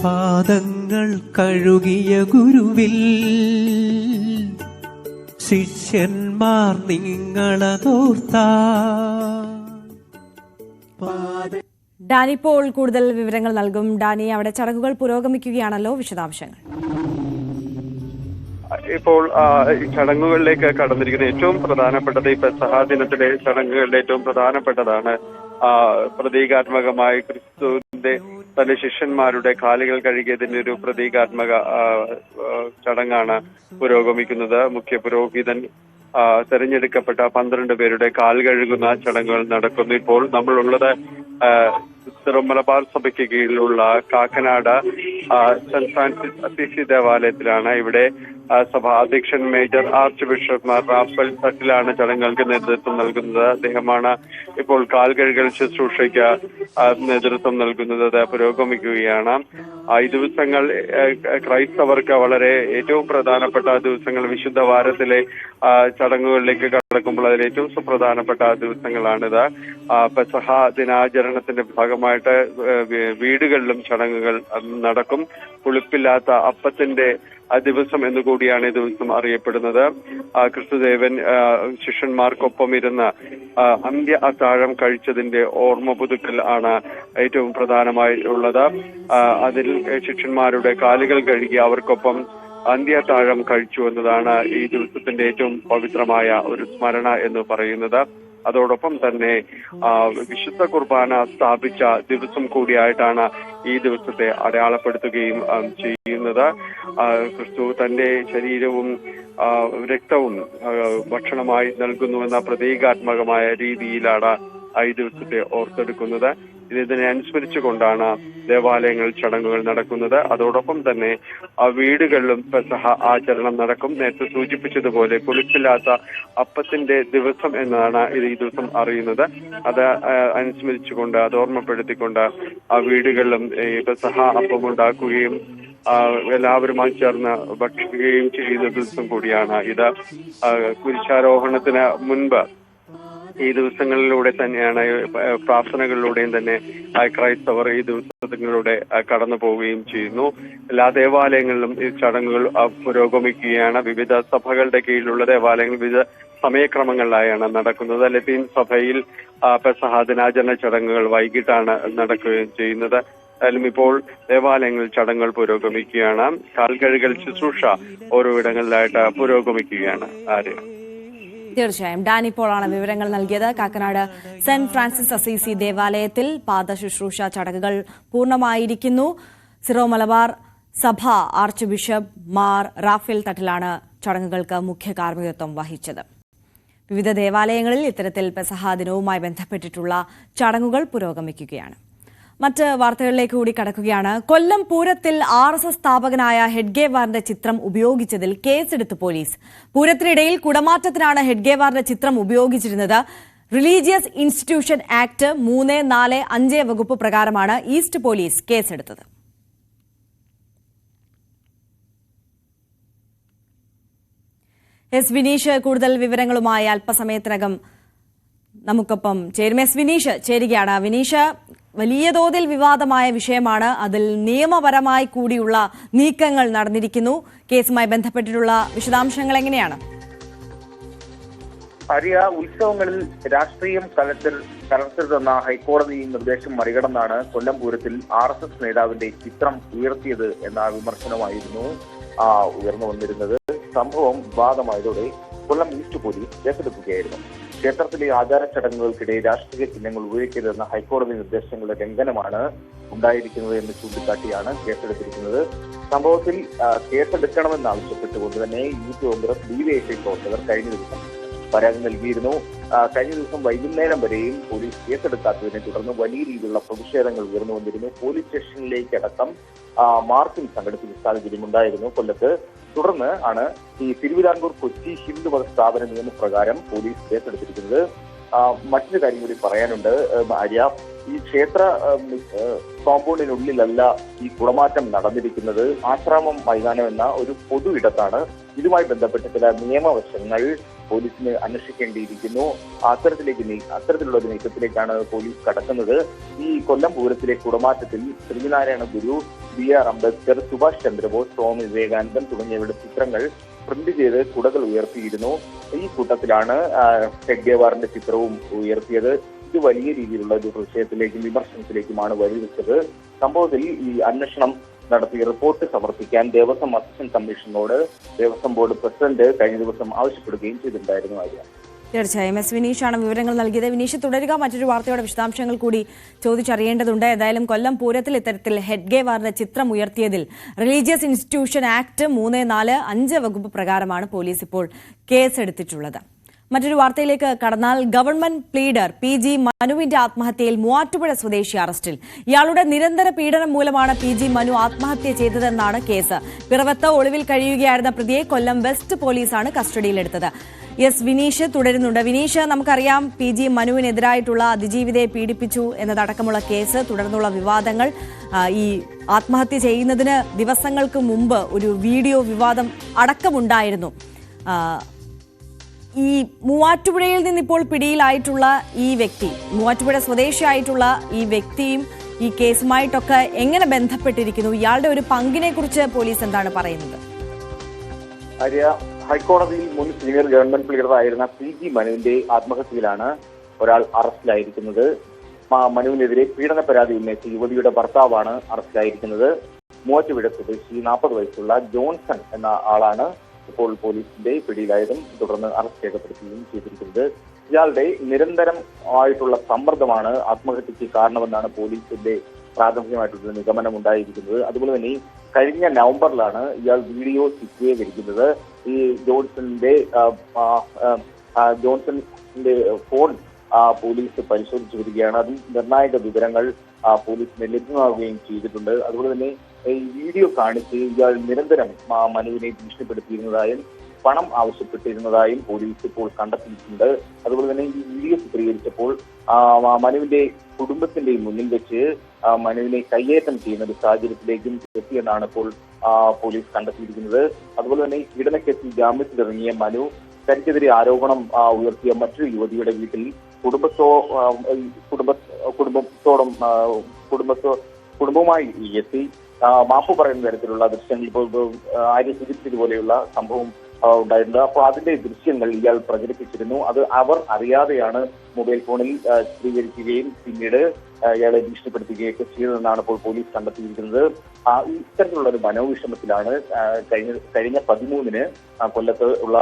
പാദങ്ങൾ കഴുകിയ ഗുരുവിൽ ശിഷ്യന്മാർ നിങ്ങളതോർത്താ. ഡാനി ഇപ്പോൾ കൂടുതൽ വിവരങ്ങൾ നൽകും. ഡാനി, അവിടെ ചടങ്ങുകൾ പുരോഗമിക്കുകയാണല്ലോ, വിശദാംശങ്ങൾ. ഇപ്പോൾ ഈ ചടങ്ങുകളിലേക്ക് കടന്നിരിക്കുന്ന ഏറ്റവും പ്രധാനപ്പെട്ടത് ഈ പെസഹ ദിനത്തിലെ ചടങ്ങുകളിലെ ഏറ്റവും പ്രധാനപ്പെട്ടതാണ് പ്രതീകാത്മകമായി ക്രിസ്തുവിന്റെ തന്റെ ശിഷ്യന്മാരുടെ കാലുകൾ കഴുകിയതിന്റെ ഒരു പ്രതീകാത്മക ചടങ്ങാണ് പുരോഗമിക്കുന്നത്. മുഖ്യ പുരോഹിതൻ തെരഞ്ഞെടുക്കപ്പെട്ട 12 പേരുടെ കാൽ കഴുകുന്ന ചടങ്ങുകൾ നടക്കുന്നു. ഇപ്പോൾ നമ്മളുള്ളത് സിറോ മലബാർ സഭയ്ക്ക് കീഴിലുള്ള കാക്കനാട് സെന്റ് ഫ്രാൻസിസ് അസീസി ദേവാലയത്തിലാണ്. ഇവിടെ സഭാ അധ്യക്ഷൻ major archbishop Mar Raphael തട്ടിലാണ് ചടങ്ങുകൾക്ക് നേതൃത്വം നൽകുന്നത്. അദ്ദേഹമാണ് ഇപ്പോൾ കാൽ കഴുകൽ ശുശ്രൂഷയ്ക്ക് നേതൃത്വം നൽകുന്നത്. അത് പുരോഗമിക്കുകയാണ്. ഈ ദിവസങ്ങൾ ക്രൈസ്തവർക്ക് വളരെ ഏറ്റവും പ്രധാനപ്പെട്ട ദിവസങ്ങൾ. വിശുദ്ധ വാരത്തിലെ ചടങ്ങുകളിലേക്ക് കടക്കുമ്പോൾ അതിൽ ഏറ്റവും സുപ്രധാനപ്പെട്ട ദിവസങ്ങളാണിത്. പെസഹ ദിനാചരണത്തിന്റെ ഭാഗമായിട്ട് വീടുകളിലും ചടങ്ങുകൾ നടക്കും. പുളിപ്പില്ലാത്ത അപ്പത്തിന്റെ ദിവസം എന്നുകൂടിയാണ് ഈ ദിവസം അറിയപ്പെടുന്നത്. ക്രിസ്തുദേവൻ ശിഷ്യന്മാർക്കൊപ്പം ഇരുന്ന് അന്ത്യ അത്താഴം കഴിച്ചതിന്റെ ഓർമ്മ പുതുക്കൽ ആണ് ഏറ്റവും പ്രധാനമായി ഉള്ളത്. അതിൽ ശിഷ്യന്മാരുടെ കാലുകൾ കഴുകി അവർക്കൊപ്പം അന്ത്യത്താഴം കഴിച്ചു എന്നതാണ് ഈ ദിവസത്തിന്റെ ഏറ്റവും പവിത്രമായ ഒരു സ്മരണ എന്ന് പറയുന്നത്. അതോടൊപ്പം തന്നെ വിശുദ്ധ കുർബാന സ്ഥാപിച്ച ദിവസം കൂടിയായിട്ടാണ് ഈ ദിവസത്തെ അടയാളപ്പെടുത്തുകയും ചെയ്യുന്നത്. ക്രിസ്തു തന്റെ ശരീരവും രക്തവും ഭക്ഷണമായി നൽകുന്നുവെന്ന പ്രതീകാത്മകമായ രീതിയിലാണ് ഈ ദിവസത്തെ ഓർത്തെടുക്കുന്നത്. ഇതിനെ അനുസ്മരിച്ചുകൊണ്ടാണ് ദേവാലയങ്ങളിൽ ചടങ്ങുകൾ നടക്കുന്നത്. അതോടൊപ്പം തന്നെ വീടുകളിലും പെസഹ ആചരണം നടക്കും. നേരത്തെ സൂചിപ്പിച്ചതുപോലെ പുളിപ്പില്ലാത്ത അപ്പത്തിന്റെ ദിവസം എന്നാണ് ഇത് ഈ ദിവസം അറിയുന്നത്. അത് അനുസ്മരിച്ചുകൊണ്ട്, അത് ഓർമ്മപ്പെടുത്തിക്കൊണ്ട് ആ വീടുകളിലും ഈ പെസഹ അപ്പം ഉണ്ടാക്കുകയും എല്ലാവരുമായി ചേർന്ന് ഭക്ഷിക്കുകയും ചെയ്യുന്ന ദിവസം കൂടിയാണ് ഇത്. കുരിശാരോഹണത്തിന് മുൻപ് ഈ ദിവസങ്ങളിലൂടെ തന്നെയാണ്, പ്രാർത്ഥനകളിലൂടെയും തന്നെ ക്രൈസ്തവർ ഈ ദിവസങ്ങളിലൂടെ കടന്നു പോവുകയും ചെയ്യുന്നു. എല്ലാ ദേവാലയങ്ങളിലും ഈ ചടങ്ങുകൾ പുരോഗമിക്കുകയാണ്. വിവിധ സഭകളുടെ കീഴിലുള്ള ദേവാലയങ്ങൾ വിവിധ സമയക്രമങ്ങളിലായാണ് നടക്കുന്നത്. ലത്തീൻ സഭയിൽ പെസഹ ദിനാചരണ ചടങ്ങുകൾ വൈകിട്ടാണ് നടക്കുകയും ചെയ്യുന്നത്. എന്തായാലും ഇപ്പോൾ ദേവാലയങ്ങളിൽ ചടങ്ങുകൾ പുരോഗമിക്കുകയാണ്. കാൽകഴുകൽ ശുശ്രൂഷ ഓരോ ഇടങ്ങളിലായിട്ട് പുരോഗമിക്കുകയാണ്. തീർച്ചയായും ഡാനി പോളാണ് വിവരങ്ങൾ നൽകിയത്. കാക്കനാട് സെന്റ് ഫ്രാൻസിസ് അസീസി ദേവാലയത്തിൽ പാദ ശുശ്രൂഷ ചടങ്ങുകൾ പൂർണ്ണമായിരിക്കുന്നു. സിറോ മലബാർ സഭ ആർച്ച് ബിഷപ്പ് മാർ റാഫേൽ തട്ടിലാണ് ചടങ്ങുകൾക്ക് മുഖ്യ കാർമ്മികത്വം വഹിച്ചത്. വിവിധ ദേവാലയങ്ങളിൽ ഇത്തരത്തിൽ പെസഹ ദിനവുമായി ബന്ധപ്പെട്ടിട്ടുള്ള ചടങ്ങുകൾ പുരോഗമിക്കുകയാണ്. മറ്റ് വാർത്തകളിലേക്ക് കൂടി കടക്കുകയാണ്. കൊല്ലം പൂരത്തിൽ RSS സ്ഥാപകനായ ഹെഡ്ഗേവാറിന്റെ ചിത്രം ഉപയോഗിച്ചതിൽ കേസെടുത്ത് പോലീസ്. പൂരത്തിനിടയിൽ കുടമാറ്റത്തിനാണ് ഹെഡ്ഗേവാറിന്റെ ചിത്രം ഉപയോഗിച്ചിരുന്നത്. റിലീജിയസ് ഇൻസ്റ്റിറ്റ്യൂഷൻ ആക്ട് 3, 4, 5 വകുപ്പ് പ്രകാരമാണ് ഈസ്റ്റ് പോലീസ് കേസെടുത്തത്. എസ് വിനീഷ് കൂടുതൽ വിവരങ്ങളുമായി അല്പസമയത്തിനകം നമുക്കൊപ്പം ചേരും. എസ് വിനീഷ് ചേരുകയാണ്. വിനീഷ്, വലിയ തോതിൽ വിവാദമായ വിഷയമാണ്. അതിൽ നിയമപരമായി കൂടിയുള്ള നീക്കങ്ങൾ നടന്നിരിക്കുന്നു. കേസുമായി ബന്ധപ്പെട്ടിട്ടുള്ള വിശദാംശങ്ങൾ എങ്ങനെയാണ്? ആര്യ, ഉത്സവങ്ങളിൽ രാഷ്ട്രീയം കലർത്തരുതെന്ന ഹൈക്കോടതി നിർദ്ദേശം മറികടന്നാണ് കൊല്ലം പൂരത്തിൽ RSS നേതാവിന്റെ ചിത്രം ഉയർത്തിയത് എന്ന വിമർശനമായിരുന്നു ഉയർന്നു വന്നിരുന്നത്. സംഭവം വിവാദമായതോടെ കൊല്ലം ഈസ്റ്റ് പോലീസ് കേസെടുക്കുകയായിരുന്നു. ക്ഷേത്രത്തിലെ ആചാര ചടങ്ങുകൾക്കിടെ രാഷ്ട്രീയ ചിഹ്നങ്ങൾ ഉപയോഗിക്കരുതെന്ന ഹൈക്കോടതി നിർദ്ദേശങ്ങളുടെ ലംഘനമാണ് ഉണ്ടായിരിക്കുന്നത് എന്ന് ചൂണ്ടിക്കാട്ടിയാണ് കേസെടുത്തിരിക്കുന്നത്. സംഭവത്തിൽ കേസെടുക്കണമെന്നാവശ്യപ്പെട്ടുകൊണ്ട് തന്നെ യൂത്ത് കോൺഗ്രസ് DYFI പ്രവർത്തകർ കഴിഞ്ഞ ദിവസം പരാതി നൽകിയിരുന്നു. കഴിഞ്ഞ ദിവസം വൈകുന്നേരം വരെയും പോലീസ് കേസെടുക്കാത്തതിനെ തുടർന്ന് വലിയ രീതിയിലുള്ള പ്രതിഷേധങ്ങൾ ഉയർന്നു വന്നിരുന്നു. പോലീസ് സ്റ്റേഷനിലേക്കടക്കം മാർച്ചിങ് സംഘടിപ്പിച്ച സാഹചര്യമുണ്ടായിരുന്നു കൊല്ലത്ത്. തുടർന്ന് ആണ് ഈ തിരുവിതാംകൂർ കൊച്ചി ഹിന്ദുമത സ്ഥാപന നിയമപ്രകാരം പോലീസ് കേസെടുത്തിരിക്കുന്നത്. മറ്റൊരു കാര്യം കൂടി പറയാനുണ്ട് ആര്യ. ഈ ക്ഷേത്ര കോമ്പൗണ്ടിനുള്ളിലല്ല ഈ കുടമാറ്റം നടന്നിരിക്കുന്നത്. ആശ്രാമം മൈതാനം എന്ന ഒരു പൊതു ഇടത്താണ്. ഇതുമായി ബന്ധപ്പെട്ട് ചില നിയമവശങ്ങൾ പോലീസിന് അന്വേഷിക്കേണ്ടിയിരിക്കുന്നു. അത്തരത്തിലുള്ള ഒരു നീക്കത്തിലേക്കാണ് പോലീസ് കടക്കുന്നത്. ഈ കൊല്ലം പൂരത്തിലെ കുടമാറ്റത്തിൽ ശ്രീനാരായണ ഗുരു, BR അംബേദ്കർ, സുഭാഷ് ചന്ദ്രബോസ്, സ്വാമി വിവേകാനന്ദൻ തുടങ്ങിയവരുടെ ചിത്രങ്ങൾ പ്രിന്റ് ചെയ്ത് കുടകൾ ഉയർത്തിയിരുന്നു. ഈ കൂട്ടത്തിലാണ് ഹെഡ്ഗേവാറിന്റെ ചിത്രവും ഉയർത്തിയത്. ഇത് വലിയ രീതിയിലുള്ള ഒരു വിഷയത്തിലേക്കും വിമർശനത്തിലേക്കുമാണ് വഴിവെച്ചത്. സംഭവത്തിൽ ഈ അന്വേഷണം നടത്തി റിപ്പോർട്ട് സമർപ്പിക്കാൻ ദേവസ്വം അസിസ്റ്റന്റ് കമ്മീഷനോട് ദേവസ്വം ബോർഡ് പ്രസിഡന്റ് കഴിഞ്ഞ ദിവസം ആവശ്യപ്പെടുകയും ചെയ്തിട്ടുണ്ടായിരുന്നു. ആര്യ, തീർച്ചയായും എസ് വിനീഷാണ് വിവരങ്ങൾ നൽകിയത്. വിനീഷ് തുടരുക. മറ്റൊരു വാർത്തയുടെ വിശദാംശങ്ങൾ കൂടി ചോദിച്ചറിയേണ്ടതുണ്ട്. ഏതായാലും കൊല്ലം പൂരത്തിൽ ഇത്തരത്തിൽ ഹെഡ്ഗേവാറിന്റെ ചിത്രം ഉയർത്തിയതിൽ റിലീജിയസ് ഇൻസ്റ്റിറ്റ്യൂഷൻ ആക്ട് 345 വകുപ്പ് പ്രകാരമാണ് പോലീസ് ഇപ്പോൾ കേസെടുത്തിട്ടുള്ളത്. മറ്റൊരു വാർത്തയിലേക്ക് കടന്നാൽ ഗവൺമെന്റ് പ്ലീഡർ PG മനുവിന്റെ ആത്മഹത്യയിൽ മൂവാറ്റുപുഴ സ്വദേശി അറസ്റ്റിൽ. ഇയാളുടെ നിരന്തര പീഡനം മൂലമാണ് PG മനു ആത്മഹത്യ ചെയ്തതെന്നാണ് കേസ്. പിറവത്ത് ഒളിവിൽ കഴിയുകയായിരുന്ന പ്രതിയെ കൊല്ലം വെസ്റ്റ് പോലീസാണ് കസ്റ്റഡിയിലെടുത്തത്. എസ് വിനീഷ് തുടരുന്നുണ്ട്. വിനീഷ്, നമുക്കറിയാം PG മനുവിനെതിരായിട്ടുള്ള അതിജീവിതയെ പീഡിപ്പിച്ചു എന്നതടക്കമുള്ള കേസ്, തുടർന്നുള്ള വിവാദങ്ങൾ. ഈ ആത്മഹത്യ ചെയ്യുന്നതിന് ദിവസങ്ങൾക്ക് മുമ്പ് ഒരു വീഡിയോ വിവാദം അടക്കമുണ്ടായിരുന്നു. ഈ മൂവാറ്റുപുഴയിൽ നിന്നിപ്പോൾ പിടിയിലായിട്ടുള്ള ഈ വ്യക്തി, മൂവാറ്റുപുഴ സ്വദേശിയായിട്ടുള്ള ഈ വ്യക്തിയും ഈ കേസുമായിട്ടൊക്കെ എങ്ങനെ ബന്ധപ്പെട്ടിരിക്കുന്നു? ഇയാളുടെ ഒരു പങ്കിനെ കുറിച്ച് പോലീസ് എന്താണ് പറയുന്നത്? ആര്യ, ഹൈക്കോടതിയിൽ മുൻ സീനിയർ ഗവൺമെന്റ് പ്ലീഡറായിരുന്ന PG മനുവിന്റെ ആത്മഹത്യയിലാണ് ഒരാൾ അറസ്റ്റിലായിരിക്കുന്നത്. മനുവിനെതിരെ പീഡന പരാതി ഉന്നയിച്ച യുവതിയുടെ ഭർത്താവാണ് അറസ്റ്റിലായിരിക്കുന്നത്. മൂവാറ്റുപുഴ സ്വദേശി 40 വയസ്സുള്ള ജോൺസൺ എന്ന ആളാണ് ഇപ്പോൾ പോലീസിന്റെ പിടിയിലായതും തുടർന്ന് അറസ്റ്റ് രേഖപ്പെടുത്തുകയും ചെയ്തിരിക്കുന്നത്. ഇയാളുടെ നിരന്തരം ആയിട്ടുള്ള സമ്മർദ്ദമാണ് ആത്മഹത്യക്ക് കാരണമെന്നാണ് പോലീസിന്റെ പ്രാഥമികമായിട്ടുള്ള നിഗമനം ഉണ്ടായിരിക്കുന്നത്. അതുപോലെ തന്നെ കഴിഞ്ഞ നവംബറിലാണ് ഇയാൾ വീഡിയോ ചിത്രീകരിക്കുന്നത്. ഈ ജോൺസന്റെ ഫോൺ പോലീസ് പരിശോധിച്ചു വരികയാണ്. അതിൽ നിർണായക വിവരങ്ങൾ പോലീസിന് ലഭ്യമാവുകയും ചെയ്തിട്ടുണ്ട്. അതുപോലെ തന്നെ ഈ വീഡിയോ കാണിച്ച് ഇയാൾ നിരന്തരം മനുവിനെ ഭീഷണിപ്പെടുത്തിയിരുന്നതായും പണം ആവശ്യപ്പെട്ടിരുന്നതായും പോലീസ് ഇപ്പോൾ കണ്ടെത്തിയിട്ടുണ്ട്. അതുപോലെ തന്നെ ഈ വീഡിയോ ചിത്രീകരിച്ചപ്പോൾ മനുവിന്റെ കുടുംബത്തിന്റെ മുന്നിൽ വെച്ച് മനുവിനെ കയ്യേറ്റം ചെയ്യുന്ന ഒരു സാഹചര്യത്തിലേക്കും എത്തിയെന്നാണ് ഇപ്പോൾ പോലീസ് കണ്ടെത്തിയിരിക്കുന്നത്. അതുപോലെ തന്നെ ഈ പീഡനക്കേസിൽ ജാമ്യത്തിലിറങ്ങിയ മനു തനിക്കെതിരെ ആരോപണം ഉയർത്തിയ മറ്റൊരു യുവതിയുടെ വീട്ടിൽ കുടുംബവുമായി എത്തി മാപ്പ് പറയുന്ന തരത്തിലുള്ള ദൃശ്യങ്ങൾ ഇപ്പോൾ ആര്യ സൂചിപ്പിച്ചതുപോലെയുള്ള സംഭവം ഉണ്ടായിട്ടുണ്ട്. അപ്പോൾ അതിന്റെ ദൃശ്യങ്ങൾ ഇയാൾ പ്രചരിപ്പിച്ചിരുന്നു. അത് അവർ അറിയാതെയാണ് മൊബൈൽ ഫോണിൽ ചിത്രീകരിക്കുകയും പിന്നീട് ഇയാളെ ഭീഷണിപ്പെടുത്തുകയൊക്കെ ചെയ്തതെന്നാണ് ഇപ്പോൾ പോലീസ് കണ്ടെത്തിയിരിക്കുന്നത്. ഇത്തരത്തിലുള്ള ഒരു മനോവിഷമത്തിലാണ് കഴിഞ്ഞ 13-ന് കൊല്ലത്ത് ഉള്ള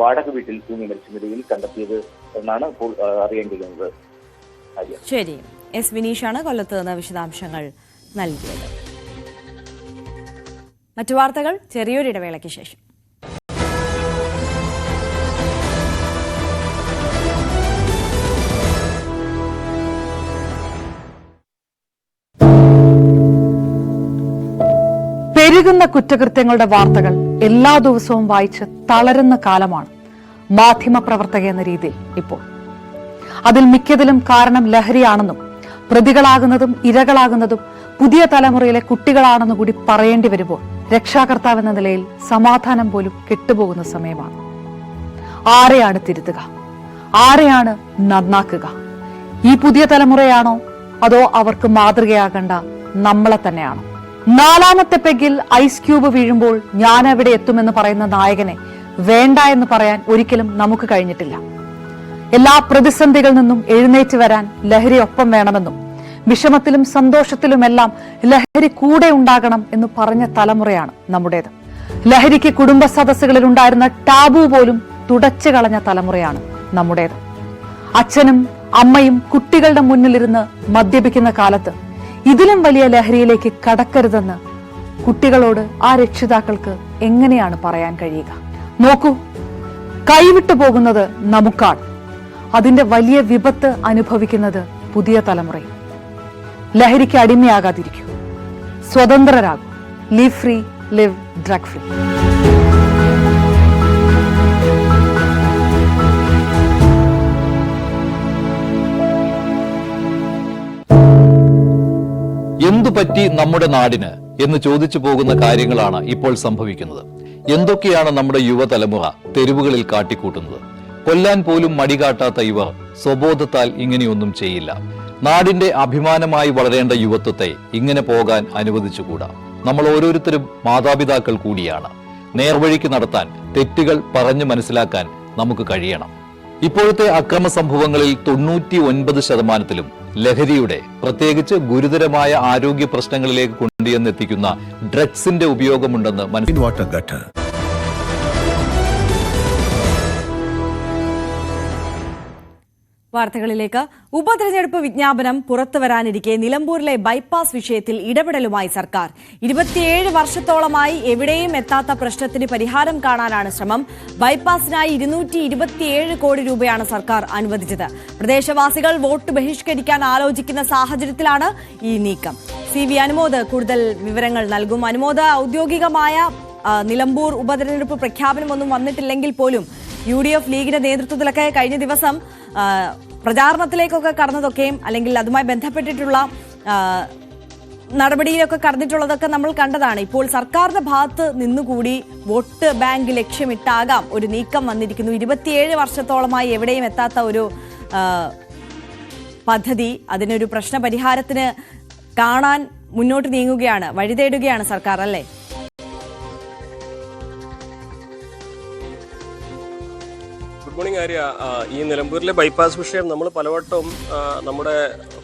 വാടക വീട്ടിൽ തൂങ്ങി മരിച്ച നിലയിൽ കണ്ടെത്തിയത് എന്നാണ് ഇപ്പോൾ അറിയാൻ കഴിയുന്നത്. ശരി, എസ് വിനീഷാണ് കൊല്ലത്ത് നിന്ന് വിശദാംശങ്ങൾ നൽകിയത്. മറ്റു വാർത്തകൾ ചെറിയൊരു ഇടവേളയ്ക്ക് ശേഷം. പെരുകുന്ന കുറ്റകൃത്യങ്ങളുടെ വാർത്തകൾ എല്ലാ ദിവസവും വായിച്ച് തളരുന്ന കാലമാണ് മാധ്യമപ്രവർത്തക എന്ന രീതിയിൽ ഇപ്പോൾ. അതിൽ മിക്കതിലും കാരണം ലഹരിയാണെന്നും പ്രതികളാകുന്നതും ഇരകളാകുന്നതും പുതിയ തലമുറയിലെ കുട്ടികളാണെന്നു കൂടി പറയേണ്ടി വരുമ്പോൾ രക്ഷാകർത്താവെന്ന നിലയിൽ സമാധാനം പോലും കെട്ടുപോകുന്ന സമയമാണ്. ആരെയാണ് തിരുത്തുക? ആരെയാണ് നന്നാക്കുക? ഈ പുതിയ തലമുറയാണോ അതോ അവർക്ക് മാതൃകയാകേണ്ട നമ്മളെ തന്നെയാണോ? 4ാമത്തെ പെഗിൽ ഐസ് ക്യൂബ് വീഴുമ്പോൾ ഞാൻ എവിടെ എത്തുമെന്ന് പറയുന്ന നായകനെ വേണ്ട എന്ന് പറയാൻ ഒരിക്കലും നമുക്ക് കഴിഞ്ഞിട്ടില്ല. എല്ലാ പ്രതിസന്ധികളിൽ നിന്നും എഴുന്നേറ്റ് വരാൻ ലഹരി ഒപ്പം വേണമെന്നും വിഷമത്തിലും സന്തോഷത്തിലുമെല്ലാം ലഹരി കൂടെ ഉണ്ടാകണം എന്ന് പറഞ്ഞ തലമുറയാണ് നമ്മുടേത്. ലഹരിക്ക് കുടുംബ സദസ്സുകളിൽ ഉണ്ടായിരുന്ന ടാബു പോലും തുടച്ചു കളഞ്ഞ തലമുറയാണ് നമ്മുടേത്. അച്ഛനും അമ്മയും കുട്ടികളുടെ മുന്നിലിരുന്ന് മദ്യപിക്കുന്ന കാലത്ത് ഇതിലും വലിയ ലഹരിയിലേക്ക് കടക്കരുതെന്ന് കുട്ടികളോട് ആ രക്ഷിതാക്കൾക്ക് എങ്ങനെയാണ് പറയാൻ കഴിയുക? നോക്കൂ, കൈവിട്ടു പോകുന്നത് നമുക്കാണ്. അതിന്റെ വലിയ വിപത്ത് അനുഭവിക്കുന്നത് പുതിയ തലമുറയും. ലഹരിക്ക് അടിമയാകാതിരിക്കൂ, സ്വതന്ത്രരാകൂ. Live free, live drug free. എന്തു പറ്റി നമ്മുടെ നാടിന് എന്ന് ചോദിച്ചു പോകുന്ന കാര്യങ്ങളാണ് ഇപ്പോൾ സംഭവിക്കുന്നത്. എന്തൊക്കെയാണ് നമ്മുടെ യുവതലമുറ തെരുവുകളിൽ കാട്ടിക്കൂട്ടുന്നത്? കൊല്ലാൻ പോലും മടികാട്ടാത്ത ഇവർ സ്വബോധത്താൽ ഇങ്ങനെയൊന്നും ചെയ്യില്ല. നാടിന്റെ അഭിമാനമായി വളരേണ്ട യുവത്വത്തെ ഇങ്ങനെ പോകാൻ അനുവദിച്ചുകൂടാ. നമ്മൾ ഓരോരുത്തരും മാതാപിതാക്കൾ കൂടിയാണ്. നേർവഴിക്ക് നടത്താൻ, തെറ്റുകൾ പറഞ്ഞു മനസ്സിലാക്കാൻ നമുക്ക് കഴിയണം. ഇപ്പോഴത്തെ അക്രമ സംഭവങ്ങളിൽ 99% ലഹരിയുടെ, പ്രത്യേകിച്ച് ഗുരുതരമായ ആരോഗ്യ പ്രശ്നങ്ങളിലേക്ക് കൊണ്ടുവന്നെത്തിക്കുന്ന ഡ്രഗ്സിന്റെ ഉപയോഗമുണ്ടെന്ന് മനസ്സിലാക്കി. വാർത്തകളിലേക്ക്. ഉപതെരഞ്ഞെടുപ്പ് വിജ്ഞാപനം പുറത്തുവരാനിരിക്കെ നിലമ്പൂരിലെ ബൈപ്പാസ് വിഷയത്തിൽ ഇടപെടലുമായി സർക്കാർ. 27 വർഷത്തോളമായി എവിടെയും എത്താത്ത പ്രശ്നത്തിന് പരിഹാരം കാണാനാണ് ശ്രമം. ബൈപ്പാസിനായി 227 കോടി രൂപയാണ് സർക്കാർ അനുവദിച്ചത്. പ്രദേശവാസികൾ വോട്ട് ബഹിഷ്കരിക്കാൻ ആലോചിക്കുന്ന സാഹചര്യത്തിലാണ് ഈ നീക്കം. CV അനുമോദ് കൂടുതൽ വിവരങ്ങൾ നൽകും. അനുമോദ്, ഔദ്യോഗികമായ നിലമ്പൂർ ഉപതെരഞ്ഞെടുപ്പ് പ്രഖ്യാപനമൊന്നും വന്നിട്ടില്ലെങ്കിൽ പോലും UDF ലീഗിന്റെ നേതൃത്വത്തിലൊക്കെ കഴിഞ്ഞ ദിവസം പ്രചാരണത്തിലേക്കൊക്കെ കടന്നതൊക്കെയും അല്ലെങ്കിൽ അതുമായി ബന്ധപ്പെട്ടിട്ടുള്ള നടപടിയിലൊക്കെ കടന്നിട്ടുള്ളതൊക്കെ നമ്മൾ കണ്ടതാണ്. ഇപ്പോൾ സർക്കാരിന്റെ ഭാഗത്ത് നിന്നുകൂടി വോട്ട് ബാങ്ക് ലക്ഷ്യമിട്ടാകാം ഒരു നീക്കം വന്നിരിക്കുന്നു. 27 വർഷത്തോളമായി എവിടെയും എത്താത്ത ഒരു പദ്ധതി, അതിനൊരു പ്രശ്ന പരിഹാരത്തിന് കാണാൻ മുന്നോട്ട് നീങ്ങുകയാണ്, വഴി തേടുകയാണ് സർക്കാർ, അല്ലേ? Good morning Arya. ഈ നിലമ്പൂരിലെ ബൈപ്പാസ് വിഷയം നമ്മൾ പലവട്ടവും നമ്മുടെ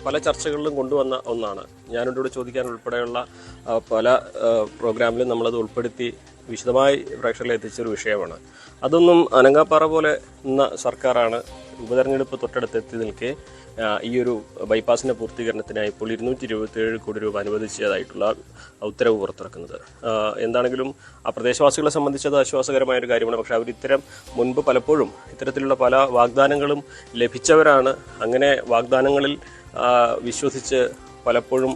പല ചർച്ചകളിലും കൊണ്ടുവന്ന ഒന്നാണ്. ഞാനോട് ചോദിക്കാൻ ഉൾപ്പെടെയുള്ള പല പ്രോഗ്രാമിലും നമ്മളത് ഉൾപ്പെടുത്തി വിശദമായി പ്രേക്ഷകരിൽ എത്തിച്ചൊരു വിഷയമാണ്. അതൊന്നും അനങ്ങാപ്പാറ പോലെ നിന്ന സർക്കാരാണ് ഉപതെരഞ്ഞെടുപ്പ് തൊട്ടടുത്തെത്തി നിൽക്കെ ഈ ഒരു ബൈപ്പാസിൻ്റെ പൂർത്തീകരണത്തിനായി ഇപ്പോൾ 227 കോടി രൂപ അനുവദിച്ചതായിട്ടുള്ള ഉത്തരവ് പുറത്തിറക്കുന്നത്. എന്താണെങ്കിലും ആ പ്രദേശവാസികളെ സംബന്ധിച്ചത് ആശ്വാസകരമായൊരു കാര്യമാണ്. പക്ഷേ അവർ മുൻപ് പലപ്പോഴും ഇത്തരത്തിലുള്ള പല വാഗ്ദാനങ്ങളും ലഭിച്ചവരാണ്. അങ്ങനെ വാഗ്ദാനങ്ങളിൽ വിശ്വസിച്ച് പലപ്പോഴും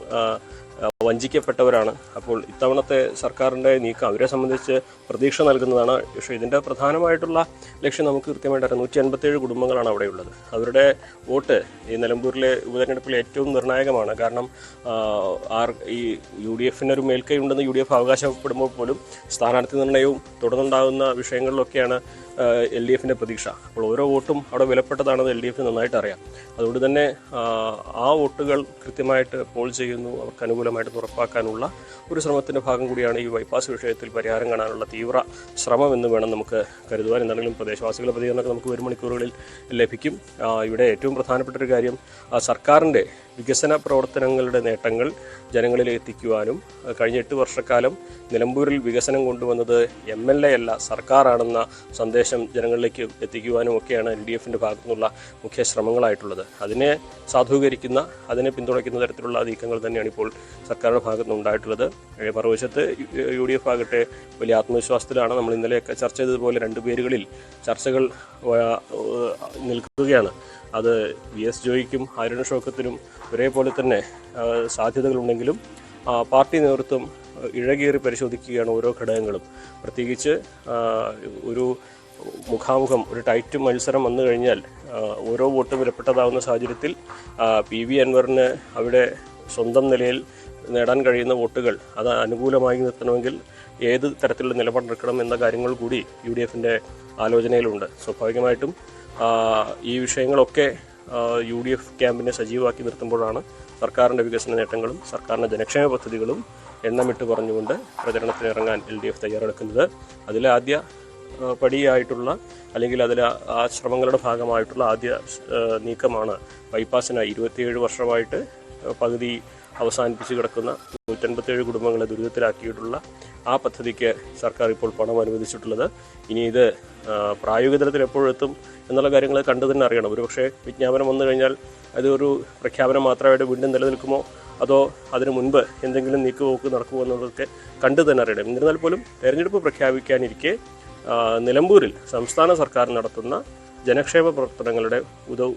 വഞ്ചിക്കപ്പെട്ടവരാണ്. അപ്പോൾ ഇത്തവണത്തെ സർക്കാരിൻ്റെ നീക്കം അവരെ സംബന്ധിച്ച് പ്രതീക്ഷ നൽകുന്നതാണ്. പക്ഷേ ഇതിൻ്റെ പ്രധാനമായിട്ടുള്ള ലക്ഷ്യം നമുക്ക് കൃത്യമായിട്ട് അറിയാം. 157 കുടുംബങ്ങളാണ് അവിടെയുള്ളത്. അവരുടെ വോട്ട് ഈ നിലമ്പൂരിലെ ഉപതെരഞ്ഞെടുപ്പിൽ ഏറ്റവും നിർണായകമാണ്. കാരണം ഈ UDFന് ഒരു മേൽക്കൈ ഉണ്ടെന്ന് UDF അവകാശപ്പെടുമ്പോൾ പോലും സ്ഥാനാർത്ഥി നിർണയവും തുടർന്നുണ്ടാകുന്ന വിഷയങ്ങളിലൊക്കെയാണ് LDFിൻ്റെ പ്രതീക്ഷ. അപ്പോൾ ഓരോ വോട്ടും അവിടെ വിലപ്പെട്ടതാണെന്ന് LDFന് നന്നായിട്ട് അറിയാം. അതുകൊണ്ട് തന്നെ ആ വോട്ടുകൾ കൃത്യമായിട്ട് പോൾ ചെയ്യുന്നു, അവർക്ക് അനുകൂലമായിട്ട് ഉറപ്പാക്കാനുള്ള ഒരു ശ്രമത്തിൻ്റെ ഭാഗം കൂടിയാണ് ഈ ബൈപ്പാസ് വിഷയത്തിൽ പരിഹാരം കാണാനുള്ള തീവ്ര ശ്രമം എന്ന് വേണം നമുക്ക് കരുതുവാൻ. എന്താണെങ്കിലും പ്രദേശവാസികളുടെ പ്രതികരണമൊക്കെ നമുക്ക് വരും മണിക്കൂറുകളിൽ ലഭിക്കും. ഇവിടെ ഏറ്റവും പ്രധാനപ്പെട്ട ഒരു കാര്യം സർക്കാരിൻ്റെ വികസന പ്രവർത്തനങ്ങളുടെ നേട്ടങ്ങൾ ജനങ്ങളിൽ എത്തിക്കുവാനും കഴിഞ്ഞ 8 വർഷക്കാലം നിലമ്പൂരിൽ വികസനം കൊണ്ടുവന്നത് MLA അല്ല സർക്കാരാണെന്ന സന്ദേശം ജനങ്ങളിലേക്ക് എത്തിക്കുവാനും ഒക്കെയാണ് LDFിൻ്റെ ഭാഗത്തു നിന്നുള്ള മുഖ്യ ശ്രമങ്ങളായിട്ടുള്ളത്. അതിനെ സാധൂകരിക്കുന്ന, അതിനെ പിന്തുണയ്ക്കുന്ന തരത്തിലുള്ള നീക്കങ്ങൾ തന്നെയാണ് ഇപ്പോൾ സർക്കാരിൻ്റെ ഭാഗത്തു നിന്നുണ്ടായിട്ടുള്ളത്. മറുവശത്ത് UDF ആകട്ടെ വലിയ ആത്മവിശ്വാസത്തിലാണ്. നമ്മൾ ഇന്നലെയൊക്കെ ചർച്ച ചെയ്തതുപോലെ 2 പേരുകളിൽ ചർച്ചകൾ നിൽക്കുകയാണ്. അത് VS ജോയിക്കും ആര്യൻ ഷൗക്കത്തിനും ഒരേപോലെ തന്നെ സാധ്യതകളുണ്ടെങ്കിലും പാർട്ടി നേതൃത്വം ഇഴകേറി പരിശോധിക്കുകയാണ് ഓരോ ഘടകങ്ങളും. പ്രത്യേകിച്ച് ഒരു മുഖാമുഖം, ഒരു ടൈറ്റ് മത്സരം വന്നു കഴിഞ്ഞാൽ ഓരോ വോട്ടും വിലപ്പെട്ടതാവുന്ന സാഹചര്യത്തിൽ PV അൻവറിന് അവിടെ സ്വന്തം നിലയിൽ നേടാൻ കഴിയുന്ന വോട്ടുകൾ അത് അനുകൂലമായി നിർത്തണമെങ്കിൽ ഏത് തരത്തിലുള്ള നിലപാടെടുക്കണം എന്ന കാര്യങ്ങൾ കൂടി UDFിൻ്റെ ആലോചനയിലുണ്ട്. സ്വാഭാവികമായിട്ടും ഈ വിഷയങ്ങളൊക്കെ UDF ക്യാമ്പിനെ സജീവമാക്കി നിർത്തുമ്പോഴാണ് സർക്കാരിൻ്റെ വികസന നേട്ടങ്ങളും സർക്കാരിൻ്റെ ജനക്ഷേമ പദ്ധതികളും എണ്ണമിട്ട് പറഞ്ഞുകൊണ്ട് പ്രചരണത്തിനിറങ്ങാൻ LDF തയ്യാറെടുക്കുന്നത്. അതിൽ ആദ്യ പടിയായിട്ടുള്ള അല്ലെങ്കിൽ അതിൽ ആ ശ്രമങ്ങളുടെ ഭാഗമായിട്ടുള്ള ആദ്യ നീക്കമാണ് ബൈപ്പാസിനായി 27 വർഷമായിട്ട് പകുതി അവസാനിപ്പിച്ച് കിടക്കുന്ന 157 കുടുംബങ്ങളെ ദുരിതത്തിലാക്കിയിട്ടുള്ള ആ പദ്ധതിക്ക് സർക്കാർ ഇപ്പോൾ പണം അനുവദിച്ചിട്ടുള്ളത്. ഇനി ഇത് പ്രായോഗിക തലത്തിൽ എപ്പോഴെത്തും എന്നുള്ള കാര്യങ്ങൾ കണ്ടു തന്നെ അറിയണം. ഒരുപക്ഷെ വിജ്ഞാപനം വന്നു കഴിഞ്ഞാൽ അതൊരു പ്രഖ്യാപനം മാത്രമായിട്ട് വീണ്ടും നിലനിൽക്കുമോ അതോ അതിനു മുൻപ് എന്തെങ്കിലും നീക്കുപോക്ക് നടക്കുമോ എന്നതൊക്കെ കണ്ടു തന്നെ അറിയണം. എന്നിരുന്നാൽ പോലും തെരഞ്ഞെടുപ്പ് പ്രഖ്യാപിക്കാനിരിക്കെ നിലമ്പൂരിൽ സംസ്ഥാന സർക്കാർ നടത്തുന്ന ജനക്ഷേമ പ്രവർത്തനങ്ങളുടെ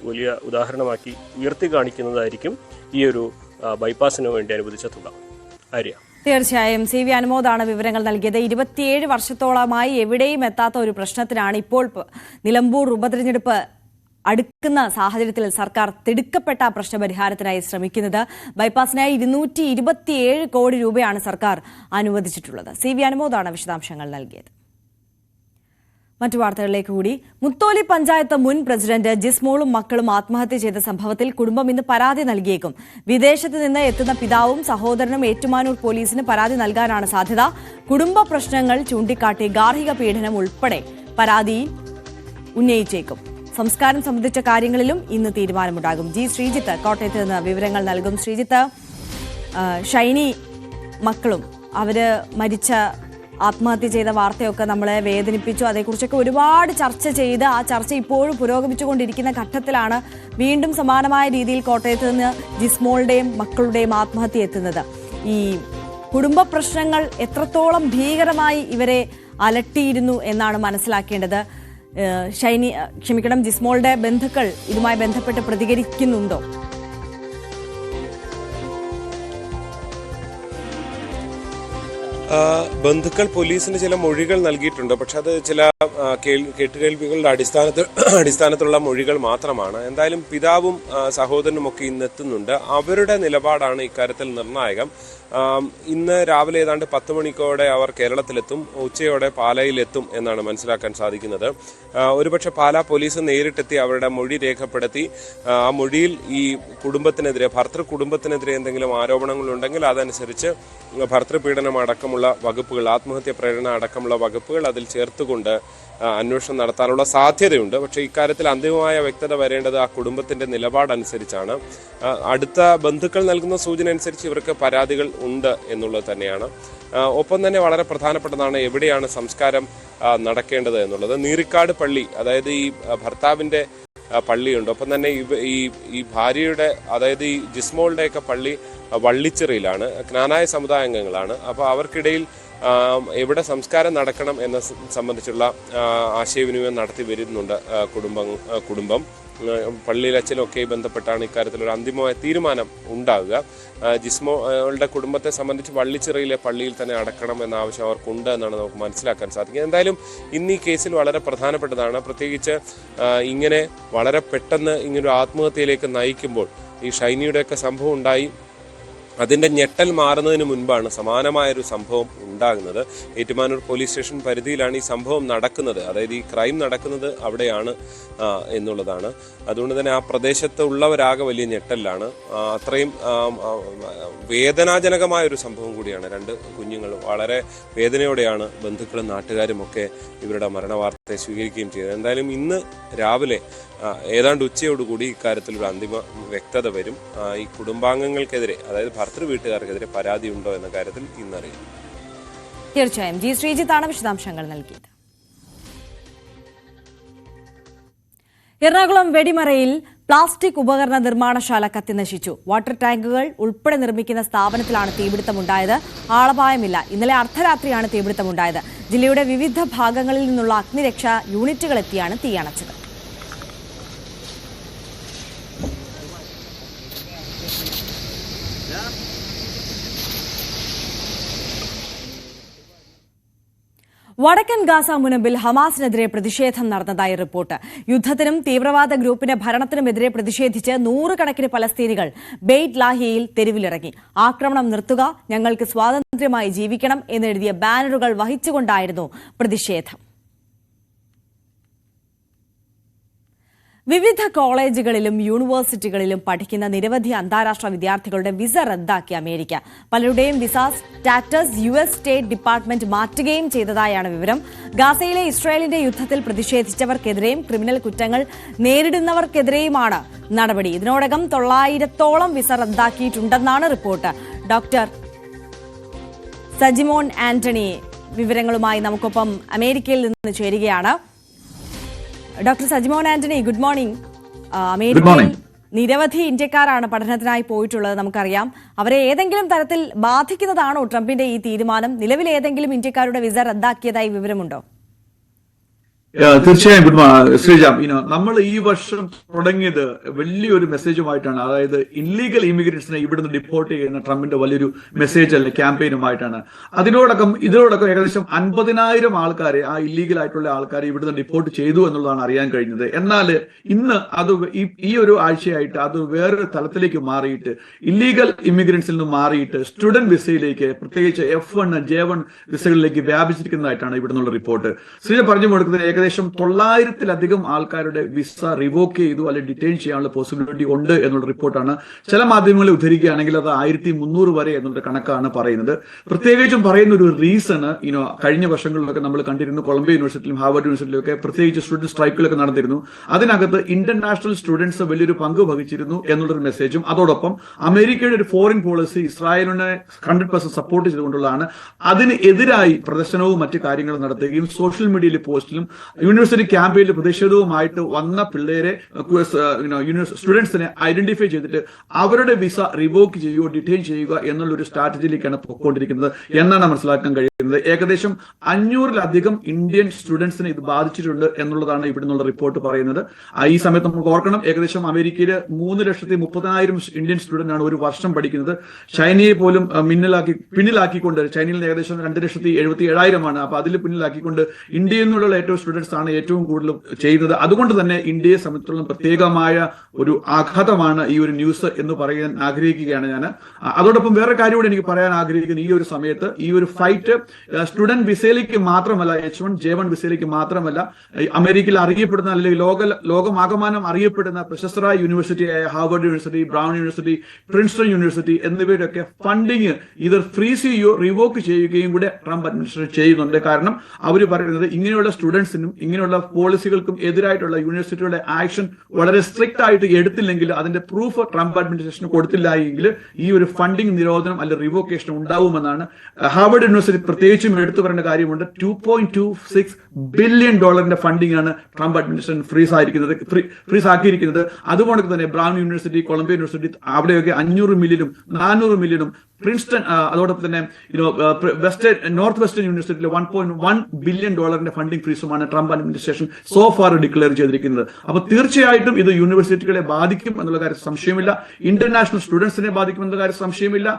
വലിയ ഉദാഹരണമാക്കി ഉയർത്തി കാണിക്കുന്നതായിരിക്കും ഈ ഒരു ബൈപ്പാസിന് വേണ്ടി അനുവദിച്ച തുക. ആര്യ. തീർച്ചയായും CV അനുമോദാണ് വിവരങ്ങൾ നൽകിയത്. 27 വർഷത്തോളമായി എവിടെയും എത്താത്ത ഒരു പ്രശ്നത്തിനാണ് ഇപ്പോൾ നിലമ്പൂർ ഉപതെരഞ്ഞെടുപ്പ് അടുക്കുന്ന സാഹചര്യത്തിൽ സർക്കാർ തിടുക്കപ്പെട്ട പ്രശ്നപരിഹാരത്തിനായി ശ്രമിക്കുന്നത്. ബൈപ്പാസിനായി 227 കോടി രൂപയാണ് സർക്കാർ അനുവദിച്ചിട്ടുള്ളത്. CV അനുമോദാണ് വിശദാംശങ്ങൾ നൽകിയത്. മറ്റു വാർത്തകളിലേക്ക് കൂടി. മുത്തോലി പഞ്ചായത്ത് മുൻ പ്രസിഡന്റ് ജിസ്മോളും മക്കളും ആത്മഹത്യ ചെയ്ത സംഭവത്തിൽ കുടുംബം ഇന്ന് പരാതി നൽകിയേക്കും. വിദേശത്ത് നിന്ന് എത്തുന്ന പിതാവും സഹോദരനും ഏറ്റുമാനൂർ പോലീസിന് പരാതി നൽകാനാണ് സാധ്യത. കുടുംബ പ്രശ്നങ്ങൾ ചൂണ്ടിക്കാട്ടി ഗാർഹിക പീഡനം ഉൾപ്പെടെ പരാതി ഉന്നയിച്ചേക്കും. സംസ്കാരം സംബന്ധിച്ച കാര്യങ്ങളിലും ഇന്ന് തീരുമാനമുണ്ടാകും. G. ശ്രീജിത്ത് കോട്ടയത്ത് നിന്ന് വിവരങ്ങൾ നൽകും. ശ്രീജിത്ത്, ഷൈനി മക്കളും അവര് മരിച്ച ആത്മഹത്യ ചെയ്ത വാർത്തയൊക്കെ നമ്മളെ വേദനിപ്പിച്ചു. അതേക്കുറിച്ചൊക്കെ ഒരുപാട് ചർച്ച ചെയ്ത് ആ ചർച്ച ഇപ്പോഴും പുരോഗമിച്ചുകൊണ്ടിരിക്കുന്ന ഘട്ടത്തിലാണ് വീണ്ടും സമാനമായ രീതിയിൽ കോട്ടയത്ത് നിന്ന് ജിസ്മോളുടെയും മക്കളുടെയും ആത്മഹത്യ എത്തുന്നത്. ഈ കുടുംബ പ്രശ്നങ്ങൾ എത്രത്തോളം ഭീകരമായി ഇവരെ അലട്ടിയിരുന്നു എന്നാണ് മനസ്സിലാക്കേണ്ടത്. ജിസ്മോളുടെ ബന്ധുക്കൾ ഇതുമായി ബന്ധപ്പെട്ട് പ്രതികരിക്കുന്നുണ്ടോ? ബന്ധുക്കൾ പോലീസിന് ചില മൊഴികൾ നൽകിയിട്ടുണ്ട്. പക്ഷെ അത് ചില കേട്ടുകേൾവികളുടെ അടിസ്ഥാനത്തിലുള്ള മൊഴികൾ മാത്രമാണ്. എന്തായാലും പിതാവും സഹോദരനും ഒക്കെ ഇന്ന് എത്തുന്നുണ്ട്. അവരുടെ നിലപാടാണ് ഇക്കാര്യത്തിൽ നിർണായകം. ഇന്ന് രാവിലെ ഏതാണ്ട് 10 മണിക്കോടെ അവർ കേരളത്തിലെത്തും. ഉച്ചയോടെ പാലായിലെത്തും എന്നാണ് മനസ്സിലാക്കാൻ സാധിക്കുന്നത്. ഒരുപക്ഷെ പാലാ പോലീസ് നേരിട്ടെത്തി അവരുടെ മൊഴി രേഖപ്പെടുത്തി ആ മൊഴിയിൽ ഈ കുടുംബത്തിനെതിരെ ഭർത്തൃ കുടുംബത്തിനെതിരെ എന്തെങ്കിലും ആരോപണങ്ങളുണ്ടെങ്കിൽ അതനുസരിച്ച് ഭർത്തൃപീഡനം അടക്കമുള്ള വകുപ്പുകൾ, ആത്മഹത്യ പ്രേരണ അടക്കമുള്ള വകുപ്പുകൾ അതിൽ ചേർത്തുകൊണ്ട് അന്വേഷണം നടത്താനുള്ള സാധ്യതയുണ്ട്. പക്ഷേ ഇക്കാര്യത്തിൽ അന്തിമമായ വ്യക്തത വരേണ്ടത് ആ കുടുംബത്തിന്റെ നിലപാടനുസരിച്ചാണ്. അടുത്ത ബന്ധുക്കൾ നൽകുന്ന സൂചന അനുസരിച്ച് ഇവർക്ക് പരാതികൾ ഉണ്ട് എന്നുള്ളത് തന്നെയാണ്. ഒപ്പം തന്നെ വളരെ പ്രധാനപ്പെട്ടതാണ് എവിടെയാണ് സംസ്കാരം നടക്കേണ്ടത് എന്നുള്ളത്. നീറിക്കാട് പള്ളി, അതായത് ഈ ഭർത്താവിന്റെ പള്ളിയുണ്ട്. ഒപ്പം തന്നെ ഈ ഭാര്യയുടെ, അതായത് ഈ ജിസ്മോളുടെയൊക്കെ പള്ളി വള്ളിച്ചിറയിലാണ്. ജ്ഞാനായ സമുദായ അംഗങ്ങളാണ്. അപ്പോൾ അവർക്കിടയിൽ എവിടെ സംസ്കാരം നടക്കണം എന്ന സംബന്ധിച്ചുള്ള ആശയവിനിമയം നടത്തി വരുന്നുണ്ട് കുടുംബം. പള്ളിയിൽ അച്ഛനൊക്കെ ബന്ധപ്പെട്ടാണ് ഇക്കാര്യത്തിലൊരു അന്തിമമായ തീരുമാനം ഉണ്ടാവുക. ജിസ്മോളുടെ കുടുംബത്തെ സംബന്ധിച്ച് വള്ളിച്ചിറയിലെ പള്ളിയിൽ തന്നെ അടക്കണം എന്ന ആവശ്യം അവർക്കുണ്ട് എന്നാണ് നമുക്ക് മനസ്സിലാക്കാൻ സാധിക്കുക. എന്തായാലും ഇന്ന് ഈ കേസിൽ വളരെ പ്രധാനപ്പെട്ടതാണ്. പ്രത്യേകിച്ച് ഇങ്ങനെ വളരെ പെട്ടെന്ന് ഇങ്ങനൊരു ആത്മഹത്യയിലേക്ക് നയിക്കുമ്പോൾ ഈ ഷൈനിയുടെയൊക്കെ സംഭവം ഉണ്ടായി അതിൻ്റെ ഞെട്ടൽ മാറുന്നതിന് മുൻപാണ് സമാനമായൊരു സംഭവം ഉണ്ടാകുന്നത്. ഏറ്റുമാനൂർ പോലീസ് സ്റ്റേഷൻ പരിധിയിലാണ് ഈ സംഭവം നടക്കുന്നത്. അതായത് ഈ ക്രൈം നടക്കുന്നത് അവിടെയാണ് എന്നുള്ളതാണ്. അതുകൊണ്ട് തന്നെ ആ പ്രദേശത്ത് ഉള്ളവരാകെ വലിയ ഞെട്ടലിലാണ്. അത്രയും വേദനാജനകമായൊരു സംഭവം കൂടിയാണ്. 2 കുഞ്ഞുങ്ങൾ വളരെ വേദനയോടെയാണ് ബന്ധുക്കളും നാട്ടുകാരും ഒക്കെ ഇവരുടെ മരണവാർത്തയെ സ്വീകരിക്കുകയും ചെയ്തത്. എന്തായാലും ഇന്ന് രാവിലെ ഏതാണ്ട് ഉച്ചയോടുകൂടി ഇക്കാര്യത്തിൽ ഒരു അന്തിമ വ്യക്തത വരും. ഈ കുടുംബാംഗങ്ങൾക്കെതിരെ, അതായത് ഭർത്തൃ വീട്ടുകാർക്കെതിരെ പരാതി ഉണ്ടോ എന്ന കാര്യത്തിൽ ഇന്നറിയും. തീർച്ചയായും G. ശ്രീജിത്താണ് വിശദാംശങ്ങൾ നൽകിയത്. എറണാകുളം വെടിമറയിൽ പ്ലാസ്റ്റിക് ഉപകരണ നിർമ്മാണശാല കത്തിനശിച്ചു. വാട്ടർ ടാങ്കുകൾ ഉൾപ്പെടെ നിർമ്മിക്കുന്ന സ്ഥാപനത്തിലാണ് തീപിടുത്തമുണ്ടായത്. ആളപായമില്ല. ഇന്നലെ അർദ്ധരാത്രിയാണ് തീപിടുത്തമുണ്ടായത്. ജില്ലയുടെ വിവിധ ഭാഗങ്ങളിൽ നിന്നുള്ള അഗ്നിരക്ഷാ യൂണിറ്റുകളെത്തിയാണ് തീയണച്ചത്. വടക്കൻ ഗാസ മുനമ്പിൽ ഹമാസിനെതിരെ പ്രതിഷേധം നടന്നതായി റിപ്പോർട്ട്. യുദ്ധത്തിനും തീവ്രവാദ ഗ്രൂപ്പിന്റെ ഭരണത്തിനുമെതിരെ പ്രതിഷേധിച്ച് നൂറുകണക്കിന് പലസ്തീനികൾ ബെയ്റ്റ് ലാഹിയയിൽ തെരുവിലിറങ്ങി. ആക്രമണം നിർത്തുക, ഞങ്ങൾക്ക് സ്വാതന്ത്ര്യമായി ജീവിക്കണം എന്നെഴുതിയ ബാനറുകൾ വഹിച്ചുകൊണ്ടായിരുന്നു പ്രതിഷേധം. വിവിധ കോളേജുകളിലും യൂണിവേഴ്സിറ്റികളിലും പഠിക്കുന്ന നിരവധി അന്താരാഷ്ട്ര വിദ്യാർത്ഥികളുടെ വിസ റദ്ദാക്കി അമേരിക്ക. പലരുടെയും visa status US state department മാറ്റുകയും ചെയ്തതായാണ് വിവരം. ഗാസയിലെ ഇസ്രായേലിന്റെ യുദ്ധത്തിൽ പ്രതിഷേധിച്ചവർക്കെതിരെയും ക്രിമിനൽ കുറ്റങ്ങൾ നേരിടുന്നവർക്കെതിരെയുമാണ് നടപടി. ഇതിനോടകം 900ഓളം വിസ റദ്ദാക്കിയിട്ടുണ്ടെന്നാണ് റിപ്പോർട്ട്. ഡോക്ടർ സജിമോൻ ആന്റണി വിവരങ്ങളുമായി നമുക്കൊപ്പം അമേരിക്കയിൽ നിന്ന് ചേരുകയാണ്. Doctor Sajimon Antony, good morning. അമേരിക്കയിൽ നിരവധി ഇന്ത്യക്കാരാണ് പഠനത്തിനായി പോയിട്ടുള്ളത്, നമുക്കറിയാം. അവരെ ഏതെങ്കിലും തരത്തിൽ ബാധിക്കുന്നതാണോ ട്രംപിന്റെ ഈ തീരുമാനം? നിലവിൽ ഏതെങ്കിലും ഇന്ത്യക്കാരുടെ വിസ റദ്ദാക്കിയതായി വിവരമുണ്ടോ? തീർച്ചയായും ഗുഡ് മോർണിംഗ് ശ്രീജാം. നമ്മൾ ഈ വർഷം തുടങ്ങിയത് വലിയൊരു മെസ്സേജുമായിട്ടാണ്. അതായത് ഇല്ലീഗൽ ഇമിഗ്രേറ്റ്സിനെ ഇവിടുന്ന് ഡിപ്പോർട്ട് ചെയ്യുന്ന ട്രംപിന്റെ വലിയൊരു മെസ്സേജ് അല്ലെ ക്യാമ്പയിനുമായിട്ടാണ്. ഇതിനോടകം ഏകദേശം 50,000 ആൾക്കാരെ, ആ ഇല്ലീഗൽ ആയിട്ടുള്ള ആൾക്കാരെ ഇവിടുന്ന് ഡിപ്പോർട്ട് ചെയ്തു എന്നുള്ളതാണ് അറിയാൻ കഴിഞ്ഞത്. എന്നാൽ ഇന്ന് അത് ഈ ഒരു ആഴ്ചയായിട്ട് അത് വേറൊരു തലത്തിലേക്ക് മാറിയിട്ട് ഇല്ലീഗൽ ഇമിഗ്രൻസിൽ നിന്ന് മാറിയിട്ട് സ്റ്റുഡന്റ് വിസയിലേക്ക്, പ്രത്യേകിച്ച് F1, J1 വിസകളിലേക്ക് വ്യാപിച്ചിരിക്കുന്നതായിട്ടാണ് ഇവിടുന്നുള്ള റിപ്പോർട്ട്. ശ്രീജ പറഞ്ഞു കൊടുക്കുന്നത് ഏകദേശം 900-ലധികം ആൾക്കാരുടെ വിസ റിവോക്ക് ചെയ്തു അല്ലെങ്കിൽ ഡിറ്റെയിൻ ചെയ്യാനുള്ള പോസിബിലിറ്റി ഉണ്ട് എന്നുള്ള റിപ്പോർട്ടാണ്. ചില മാധ്യമങ്ങളെ ഉദ്ധരിക്കുകയാണെങ്കിൽ അത് 1300 വരെ എന്നുള്ള കണക്കാണ് പറയുന്നത്. പ്രത്യേകിച്ചും പറയുന്ന ഒരു റീസൺ കഴിഞ്ഞ വർഷങ്ങളിലൊക്കെ നമ്മൾ കണ്ടിരുന്നു. കൊളംബിയ യൂണിവേഴ്സിറ്റിയിലും ഹാർവർഡ് യൂണിവേഴ്സിറ്റിയിലും ഒക്കെ പ്രത്യേകിച്ച് സ്റ്റുഡന്റ് സ്ട്രൈക്കുകളൊക്കെ നടന്നിരുന്നു. അതിനകത്ത് ഇന്റർനാഷണൽ സ്റ്റുഡൻസ് വലിയൊരു പങ്ക് വഹിച്ചിരുന്നു എന്നുള്ളൊരു മെസ്സേജും അതോടൊപ്പം അമേരിക്കയുടെ ഒരു ഫോറിൻ പോളിസി ഇസ്രായേലിനെ 100% സപ്പോർട്ട് ചെയ്തുകൊണ്ടുള്ളതാണ്. അതിന് എതിരായി പ്രദർശനവും മറ്റു കാര്യങ്ങളും നടത്തുകയും സോഷ്യൽ മീഡിയയിൽ പോസ്റ്റിലും യൂണിവേഴ്സിറ്റി ക്യാമ്പയിനിൽ പ്രതിഷേധവുമായിട്ട് വന്ന പിള്ളേരെ, സ്റ്റുഡൻസിനെ ഐഡന്റിഫൈ ചെയ്തിട്ട് അവരുടെ വിസ റിവോക്ക് ചെയ്യുകയോ ഡിറ്റെയിൻ ചെയ്യുക എന്നുള്ളൊരു സ്ട്രാറ്റജിയിലേക്കാണ് പോയിക്കൊണ്ടിരിക്കുന്നത് എന്നാണ് മനസ്സിലാക്കാൻ കഴിയുന്നത്. ഏകദേശം 500-ലധികം ഇന്ത്യൻ സ്റ്റുഡൻസിനെ ഇത് ബാധിച്ചിട്ടുണ്ട് എന്നുള്ളതാണ് ഇവിടെ നിന്നുള്ള റിപ്പോർട്ട് പറയുന്നത്. ഈ സമയത്ത് നമുക്ക് ഓർക്കണം, ഏകദേശം അമേരിക്കയിൽ 3,30,000 ഇന്ത്യൻ സ്റ്റുഡന്റ് ആണ് ഒരു വർഷം പഠിക്കുന്നത്. ചൈനയെ പോലും പിന്നിലാക്കിക്കൊണ്ട്, ചൈനയിൽ ഏകദേശം 2,77,000 ആണ്. അപ്പൊ അതിൽ പിന്നിലാക്കിക്കൊണ്ട് ഇന്ത്യയിൽ നിന്നുള്ള ഏറ്റവും സ്റ്റുഡൻസ് ആണ് ഏറ്റവും കൂടുതൽ ചെയ്യുന്നത്. അതുകൊണ്ട് തന്നെ ഇന്ത്യയെ സംബന്ധിച്ചിടത്തോളം പ്രത്യേകമായ ഒരു ആഘാതമാണ് ഈ ഒരു ന്യൂസ് എന്ന് പറയാൻ ആഗ്രഹിക്കുകയാണ് ഞാൻ. അതോടൊപ്പം വേറെ കാര്യം കൂടി എനിക്ക് പറയാൻ ആഗ്രഹിക്കുന്നത്, ഈ ഒരു സമയത്ത് ഈ ഒരു ഫൈറ്റ് സ്റ്റുഡന്റ് വിസയിലേക്ക് മാത്രമല്ല, H1, J1 വിസയിലേക്ക് മാത്രമല്ല, അമേരിക്കയിൽ അറിയപ്പെടുന്ന അല്ലെങ്കിൽ ലോകമാകമാനം അറിയപ്പെടുന്ന പ്രശസ്തരായ യൂണിവേഴ്സിറ്റിയായ Harvard university, Brown university, Princeton university എന്നിവയുടെയൊക്കെ ഫണ്ടിങ് ഇതർ ഫ്രീസ് ചെയ്യുകയോ റിവോക്ക് ചെയ്യുകയും കൂടെ ട്രംപ് അഡ്മിനിസ്ട്രേഷൻ ചെയ്യുന്നുണ്ട്. കാരണം അവർ പറയുന്നത് ഇങ്ങനെയുള്ള സ്റ്റുഡൻസിനും ഇങ്ങനെയുള്ള പോളിസികൾക്കും എതിരായിട്ടുള്ള യൂണിവേഴ്സിറ്റിയുടെ ആക്ഷൻ വളരെ സ്ട്രിക്റ്റ് ആയിട്ട് എടുത്തില്ലെങ്കിൽ, അതിന്റെ പ്രൂഫ് ട്രംപ് അഡ്മിനിസ്ട്രേഷന് കൊടുത്തില്ല എങ്കിൽ ഈ ഒരു ഫണ്ടിങ് നിരോധനം അല്ലെങ്കിൽ റിവോക്കേഷൻ ഉണ്ടാവുമെന്നാണ്. ഹാർവർഡ് യൂണിവേഴ്സിറ്റി പ്രത്യേകിച്ചും എടുത്തു പറയുന്ന കാര്യമുണ്ട്. $2.26 ബില്യൺ ഫണ്ടിംഗ് ആണ് ട്രംപ് അഡ്മിനിസ്ട്രേഷൻ ഫ്രീസ് ആക്കിയിരിക്കുന്നത്. അതുകൊണ്ട് തന്നെ ബ്രൗൺ യൂണിവേഴ്സിറ്റി, കൊളംബിയ യൂണിവേഴ്സിറ്റി അവിടെയൊക്കെ 500 മില്യണും 400 മില്യണും, പ്രിൻസ്റ്റൺ അതോടൊപ്പം തന്നെ നോർത്ത് വെസ്റ്റേൺ യൂണിവേഴ്സിറ്റിയിൽ $1.1 ബില്യൺ ഫണ്ടിംഗ് ഫ്രീസുമാണ് Trump administration so far declare ചെയ്തിരിക്കുന്നത്. അപ്പൊ തീർച്ചയായിട്ടും ഇത് യൂണിവേഴ്സിറ്റികളെ ബാധിക്കും എന്നുള്ള കാര്യം സംശയമില്ല. ഇന്റർനാഷണൽ സ്റ്റുഡൻസിനെ ബാധിക്കും എന്നുള്ള കാര്യം സംശയമില്ല.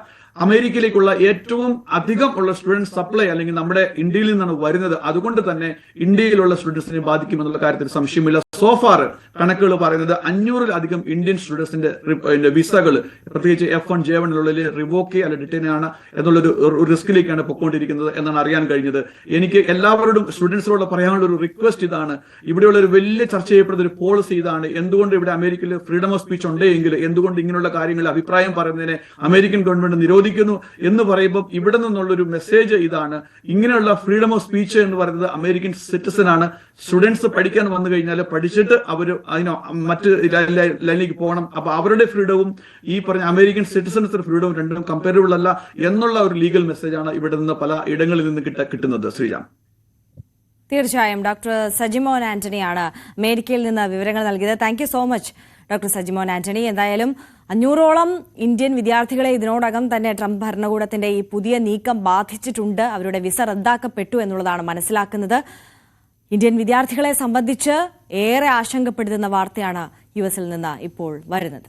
അമേരിക്കയിലേക്കുള്ള ഏറ്റവും അധികം ഉള്ള സ്റ്റുഡന്റ് സപ്ലൈ അല്ലെങ്കിൽ നമ്മുടെ ഇന്ത്യയിൽ നിന്നാണ് വരുന്നത്. അതുകൊണ്ട് തന്നെ ഇന്ത്യയിലുള്ള സ്റ്റുഡൻസിനെ ബാധിക്കുമെന്നുള്ള കാര്യത്തിൽ സംശയമില്ല. സോഫാർ കണക്കുകൾ പറയുന്നത് 500-ലധികം ഇന്ത്യൻ സ്റ്റുഡൻസിന്റെ വിസകൾ പ്രത്യേകിച്ച് F1, J1 റിവോക്ക് അല്ലെങ്കിൽ ഡിറ്റെയിൻ ആണ് എന്നുള്ളൊരു റിസ്കിലേക്കാണ് പൊയ്ക്കൊണ്ടിരിക്കുന്നത് എന്നാണ് അറിയാൻ കഴിഞ്ഞത്. എനിക്ക് എല്ലാവരോടും സ്റ്റുഡൻസിനോട് പറയാനുള്ള ഒരു റിക്വസ്റ്റ് ഇതാണ്. ഇവിടെയുള്ള ഒരു വലിയ ചർച്ച ചെയ്യപ്പെടുന്ന ഒരു പോളിസി ഇതാണ്. എന്തുകൊണ്ട് ഇവിടെ അമേരിക്കയിൽ ഫ്രീഡം ഓഫ് സ്പീച്ച് ഉണ്ടെങ്കിൽ എന്തുകൊണ്ട് ഇങ്ങനെയുള്ള കാര്യങ്ങളിൽ അഭിപ്രായം പറയുന്നതിനെ അമേരിക്കൻ ഗവൺമെന്റ് നിരോധിക്കുന്നു എന്ന് പറയുമ്പോൾ ഇവിടെ നിന്നുള്ളൊരു മെസ്സേജ് ഇതാണ്. ഇങ്ങനെയുള്ള ഫ്രീഡം ഓഫ് സ്പീച്ച് എന്ന് പറയുന്നത് അമേരിക്കൻ സിറ്റിസൺ ആണ്. സ്റ്റുഡൻസ് പഠിക്കാൻ വന്നു കഴിഞ്ഞാൽ പഠിച്ചിട്ട് അവർ മറ്റ് ലൈനിലേക്ക് പോകണം. അപ്പൊ അവരുടെ ഫ്രീഡവും ഈ പറഞ്ഞ അമേരിക്കൻ സിറ്റിസൺസിന്റെ ഫ്രീഡവും രണ്ടും കമ്പയറബിൾ അല്ല എന്നുള്ള ഒരു ലീഗൽ മെസ്സേജാണ് ഇവിടെ നിന്ന് പല ഇടങ്ങളിൽ നിന്ന് കിട്ടുന്നത്. ശ്രീരാം, തീർച്ചയായും ഡോക്ടർ സജിമോൻ ആന്റണിയാണ് അമേരിക്കയിൽ നിന്ന് വിവരങ്ങൾ നൽകിയത്. Thank you so much doctor Sajimon Antony. എന്തായാലും 500ഓളം ഇന്ത്യൻ വിദ്യാർത്ഥികളെ ഇതിനോടകം തന്നെ ട്രംപ് ഭരണകൂടത്തിന്റെ ഈ പുതിയ നീക്കം ബാധിച്ചിട്ടുണ്ട്. അവരുടെ വിസ റദ്ദാക്കപ്പെട്ടു എന്നുള്ളതാണ് മനസ്സിലാക്കുന്നത്. ഇന്ത്യൻ വിദ്യാർത്ഥികളെ സംബന്ധിച്ച് ഏറെ ആശങ്കപ്പെടുത്തുന്ന വാർത്തയാണ് US-ൽ നിന്ന് ഇപ്പോൾ വരുന്നത്.